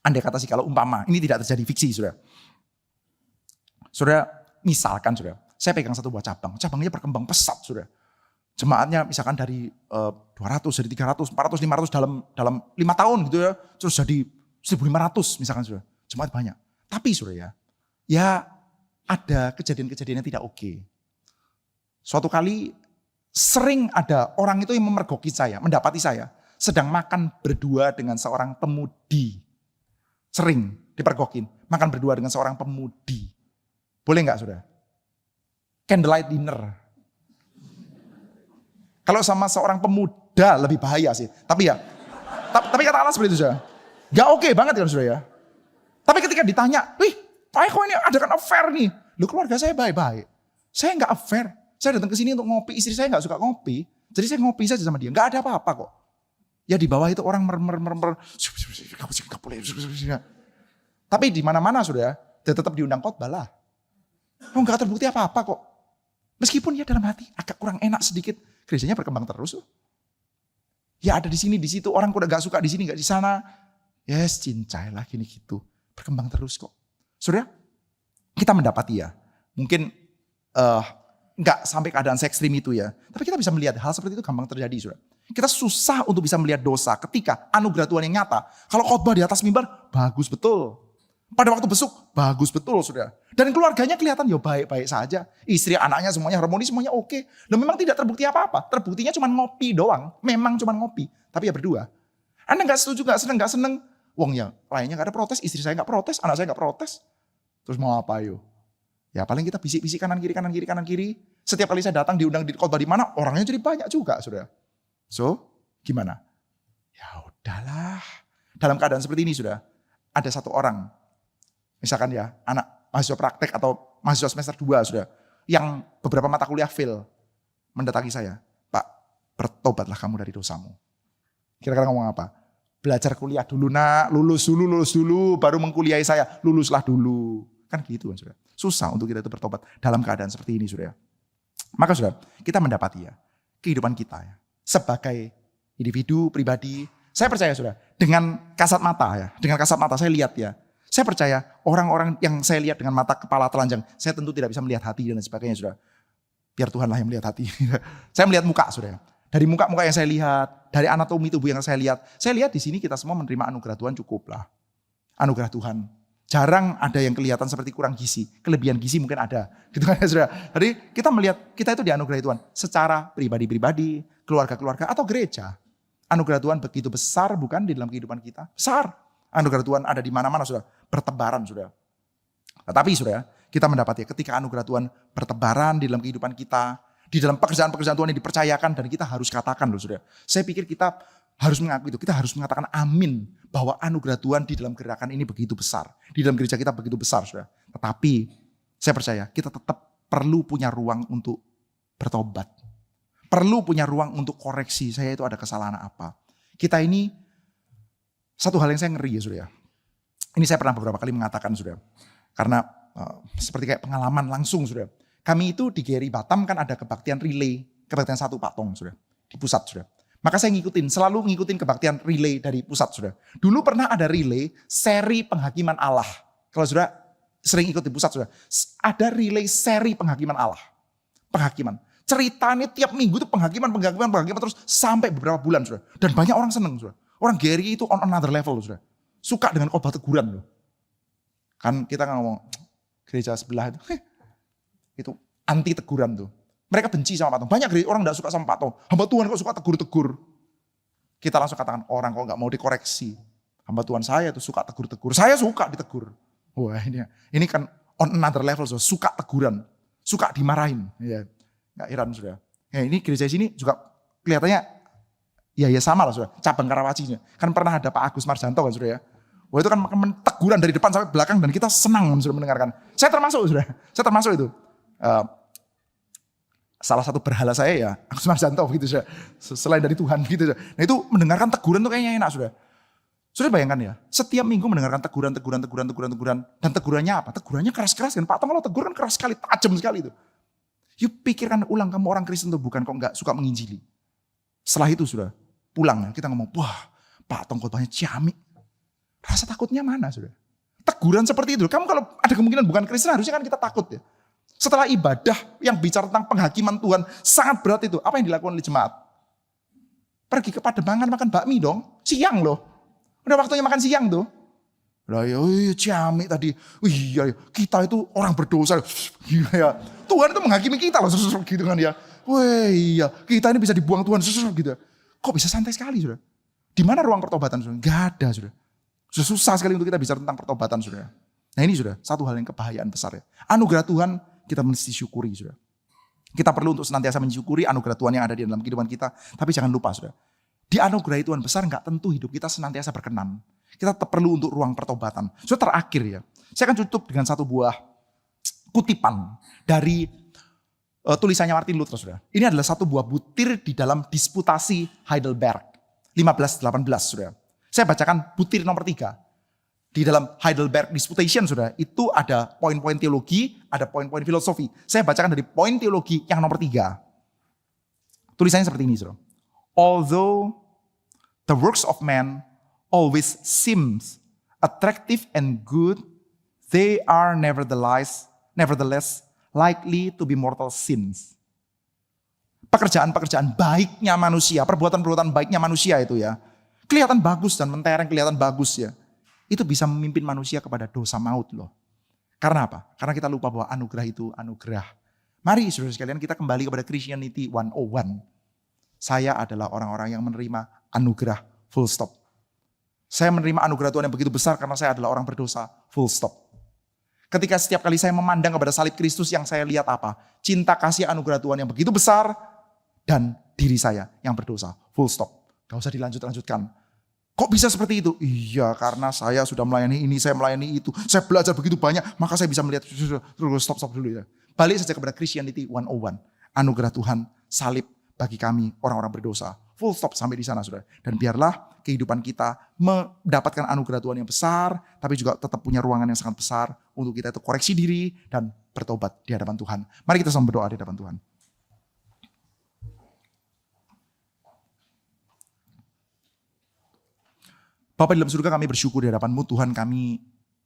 Speaker 1: Andai kata sih kalau umpama, ini tidak terjadi fiksi, saudara. Saudara, misalkan saudara, saya pegang satu buah cabang. Cabangnya berkembang pesat, saudara. Jemaatnya misalkan dari 200, dari 300, 400, 500 dalam 5 tahun gitu ya. Terus jadi 1.500 misalkan saudara. Jemaat banyak. Tapi saudara ya ada kejadian-kejadian yang tidak oke. Suatu kali sering ada orang itu yang memergoki saya, mendapati saya sedang makan berdua dengan seorang pemudi. Sering dipergokin, makan berdua dengan seorang pemudi. Boleh enggak saudara? Candlelight dinner. Kalau sama seorang pemuda lebih bahaya sih. Tapi ya, tapi katakanlah seperti itu saudara. Gak oke banget kan saudara ya. Tapi ketika ditanya, Pak Eko ini ada kan affair nih. Loh keluarga saya baik-baik. Saya nggak affair. Saya datang ke sini untuk ngopi. Istri saya nggak suka ngopi. Jadi saya ngopi saja sama dia. Nggak ada apa-apa kok. Ya di bawah itu orang mer. Tapi di mana-mana sudah. Dia tetap diundang khotbah lah. Oh nggak terbukti apa-apa kok. Meskipun ya dalam hati agak kurang enak sedikit. Gerejanya berkembang terus. Ya ada di sini, di situ. Orang udah gak suka di sini, gak di sana. Yes, cincai lah gini gitu. Berkembang terus kok. Saudara, kita mendapati ya. Mungkin gak sampai keadaan se-ekstrim itu ya. Tapi kita bisa melihat hal seperti itu gampang terjadi saudara. Kita susah untuk bisa melihat dosa ketika anugerah Tuhan yang nyata. Kalau khotbah di atas mimbar, bagus betul. Pada waktu besuk, bagus betul saudara. Dan keluarganya kelihatan ya baik-baik saja. Istri, anaknya semuanya harmonis, semuanya oke. Dan memang tidak terbukti apa-apa. Terbuktinya cuma ngopi doang. Memang cuma ngopi. Tapi ya berdua. Anda gak setuju, gak seneng. Wong ya lainnya gak ada protes. Istri saya gak protes, anak saya gak protes. Terus mau apa yuk? Ya paling kita bisik-bisik kanan kiri. Setiap kali saya datang diundang di khotbah di mana, orangnya jadi banyak juga saudara. So, gimana? Ya udahlah. Dalam keadaan seperti ini sudah ada satu orang. Misalkan ya, anak mahasiswa praktek atau mahasiswa semester 2 sudah, yang beberapa mata kuliah fail, mendatangi saya, Pak, bertobatlah kamu dari dosamu. Kira-kira ngomong apa? Belajar kuliah dulu nak, lulus dulu, baru mengkuliahi saya, luluslah dulu. Kan gitu kan sudah. Susah untuk kita itu bertobat dalam keadaan seperti ini sudah. Maka sudah, kita mendapati ya, kehidupan kita ya, sebagai individu, pribadi, saya percaya sudah, dengan kasat mata saya lihat ya, saya percaya orang-orang yang saya lihat dengan mata kepala telanjang, saya tentu tidak bisa melihat hati dan sebagainya sudah. Biar Tuhanlah yang melihat hati. Saya melihat muka sudah. Dari muka-muka yang saya lihat, dari anatomi tubuh yang saya lihat di sini kita semua menerima anugerah Tuhan cukuplah. Anugerah Tuhan. Jarang ada yang kelihatan seperti kurang gizi. Kelebihan gizi mungkin ada. Gitu kan ya saudara. Jadi kita melihat kita itu dianugerahi Tuhan. Secara pribadi-pribadi, keluarga-keluarga atau gereja. Anugerah Tuhan begitu besar bukan di dalam kehidupan kita. Besar. Anugerah Tuhan ada di mana-mana sudah. Bertebaran sudah. Tetapi sudah kita mendapati ketika anugerah Tuhan bertebaran di dalam kehidupan kita. Di dalam pekerjaan-pekerjaan Tuhan yang dipercayakan dan kita harus katakan loh saudara. Saya pikir kita harus mengaku itu. Kita harus mengatakan amin. Bahwa anugerah Tuhan di dalam gerakan ini begitu besar. Di dalam gereja kita begitu besar saudara. Tetapi saya percaya kita tetap perlu punya ruang untuk bertobat. Perlu punya ruang untuk koreksi. Saya itu ada kesalahan apa. Kita ini satu hal yang saya ngeri ya saudara. Ini saya pernah beberapa kali mengatakan saudara. Karena seperti kayak pengalaman langsung saudara. Kami itu di GRI Batam kan ada kebaktian relay. Kebaktian 1 Patong saudara. Di pusat saudara. Maka saya selalu ngikutin kebaktian relay dari pusat saudara. Dulu pernah ada relay seri penghakiman Allah. Kalau saudara sering ikut di pusat saudara. Ada relay seri penghakiman Allah. Penghakiman. Ceritanya tiap minggu itu penghakiman terus sampai beberapa bulan saudara. Dan banyak orang seneng saudara. Orang GRI itu on another level saudara. Suka dengan khotbah teguran loh. Kan kita ngomong gereja sebelah itu anti teguran tuh. Mereka benci sama patung. Banyak orang gak suka sama patung. Hamba Tuhan kok suka tegur-tegur. Kita langsung katakan orang kok gak mau dikoreksi. Hamba Tuhan saya tuh suka tegur-tegur. Saya suka ditegur. Wah ini kan on another level so. Suka teguran. Suka dimarahin. Ya, gak heran sudah. Ya, ini gereja sini juga kelihatannya ya sama lah sudah. Cabang Karawacinya. Kan pernah ada Pak Agus Marjanto kan sudah ya. Wah itu kan teguran dari depan sampai belakang dan kita senang sudah mendengarkan. Saya termasuk sudah. Saya termasuk itu. Salah satu berhala saya ya Agus Marjanto gitu sudah. Selain dari Tuhan gitu sudah. Nah itu mendengarkan teguran tuh kayaknya enak sudah. Sudah bayangkan ya. Setiap minggu mendengarkan teguran. Dan tegurannya apa? Tegurannya keras-keras kan. Pak Tong kalau tegur kan keras sekali, tajam sekali itu. Yuk pikirkan ulang kamu orang Kristen tuh bukan kok gak suka menginjili. Setelah itu sudah pulang kita ngomong, wah Pak Tong khotbahnya ciamik. Rasa takutnya mana sudah? Teguran seperti itu. Kamu kalau ada kemungkinan bukan Kristen harusnya kan kita takut ya. Setelah ibadah yang bicara tentang penghakiman Tuhan sangat berat itu. Apa yang dilakukan oleh jemaat? Pergi ke Pademangan makan bakmi dong. Siang loh. Udah waktunya makan siang tuh. Lah ya ciamik tadi. Iya kita itu orang berdosa. Iya ya. Tuhan itu menghakimi kita loh gitu kan ya. Wah iya kita ini bisa dibuang Tuhan gitu. Kok bisa santai sekali sudah? Di mana ruang pertobatan sudah? Gak ada sudah. Sudah susah sekali untuk kita bicara tentang pertobatan sudah. Nah ini sudah satu hal yang kebahayaan besar ya. Anugerah Tuhan kita mesti syukuri sudah. Kita perlu untuk senantiasa mensyukuri anugerah Tuhan yang ada di dalam kehidupan kita. Tapi jangan lupa sudah. Di anugerah Tuhan besar gak tentu hidup kita senantiasa berkenan. Kita tetap perlu untuk ruang pertobatan. So terakhir ya, saya akan tutup dengan satu buah kutipan dari tulisannya Martin Luther, saudara. Ini adalah satu buah butir di dalam disputasi Heidelberg 1518, saudara. Saya bacakan butir nomor 3. Di dalam Heidelberg Disputation, saudara, itu ada poin-poin teologi, ada poin-poin filosofi. Saya bacakan dari poin teologi yang nomor 3. Tulisannya seperti ini, saudara. Although the works of man always seems attractive and good, they are nevertheless likely to be mortal sins. Pekerjaan-pekerjaan baiknya manusia, perbuatan-perbuatan baiknya manusia itu ya, kelihatan bagus dan mentereng, kelihatan bagus ya. Itu bisa memimpin manusia kepada dosa maut loh. Karena apa? Karena kita lupa bahwa anugerah itu anugerah. Mari saudara sekalian kita kembali kepada Christianity 101. Saya adalah orang-orang yang menerima anugerah, full stop. Saya menerima anugerah Tuhan yang begitu besar karena saya adalah orang berdosa, full stop. Ketika setiap kali saya memandang kepada salib Kristus, yang saya lihat apa? Cinta kasih anugerah Tuhan yang begitu besar dan diri saya yang berdosa. Full stop. Gak usah dilanjut-lanjutkan. Kok bisa seperti itu? Iya, karena saya sudah melayani ini, saya melayani itu. Saya belajar begitu banyak, maka saya bisa melihat. Stop dulu ya. Balik saja kepada Christianity 101. Anugerah Tuhan, salib bagi kami orang-orang berdosa. Full stop sampai di sana, saudara. Dan biarlah kehidupan kita mendapatkan anugerah Tuhan yang besar, tapi juga tetap punya ruangan yang sangat besar untuk kita itu koreksi diri dan bertobat di hadapan Tuhan. Mari kita sama berdoa di hadapan Tuhan. Bapa di dalam surga, kami bersyukur di hadapan-Mu, Tuhan. Kami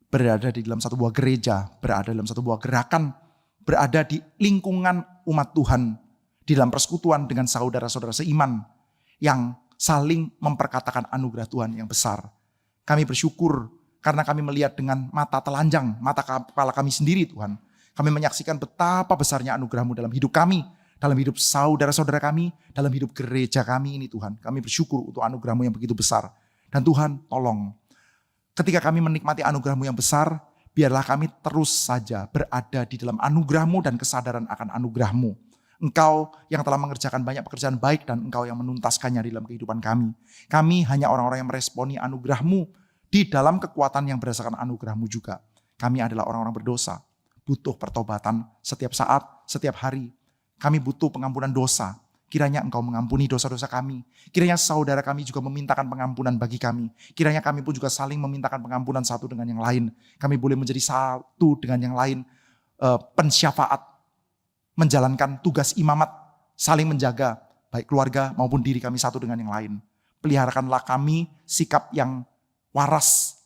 Speaker 1: berada di dalam satu buah gereja, berada dalam satu buah gerakan, berada di lingkungan umat Tuhan, di dalam persekutuan dengan saudara-saudara seiman yang saling memperkatakan anugerah Tuhan yang besar. Kami bersyukur karena kami melihat dengan mata telanjang, mata kepala kami sendiri, Tuhan. Kami menyaksikan betapa besarnya anugerah-Mu dalam hidup kami, dalam hidup saudara-saudara kami, dalam hidup gereja kami ini, Tuhan. Kami bersyukur untuk anugerah-Mu yang begitu besar. Dan Tuhan, tolong, ketika kami menikmati anugerah-Mu yang besar, biarlah kami terus saja berada di dalam anugerah-Mu dan kesadaran akan anugerah-Mu. Engkau yang telah mengerjakan banyak pekerjaan baik dan Engkau yang menuntaskannya di dalam kehidupan kami. Kami hanya orang-orang yang meresponi anugerah-Mu di dalam kekuatan yang berdasarkan anugerah-Mu juga. Kami adalah orang-orang berdosa, butuh pertobatan setiap saat, setiap hari. Kami butuh pengampunan dosa. Kiranya Engkau mengampuni dosa-dosa kami. Kiranya saudara kami juga memintakan pengampunan bagi kami. Kiranya kami pun juga saling memintakan pengampunan satu dengan yang lain. Kami boleh menjadi satu dengan yang lain, pensyafaat, menjalankan tugas imamat, saling menjaga baik keluarga maupun diri kami satu dengan yang lain. Peliharakanlah kami sikap yang waras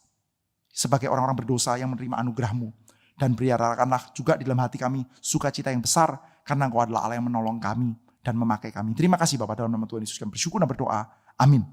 Speaker 1: sebagai orang-orang berdosa yang menerima anugerah-Mu. Dan peliharakanlah juga di dalam hati kami sukacita yang besar karena Engkau adalah Allah yang menolong kami dan memakai kami. Terima kasih Bapak, dalam nama Tuhan Yesus kami bersyukur dan berdoa. Amin.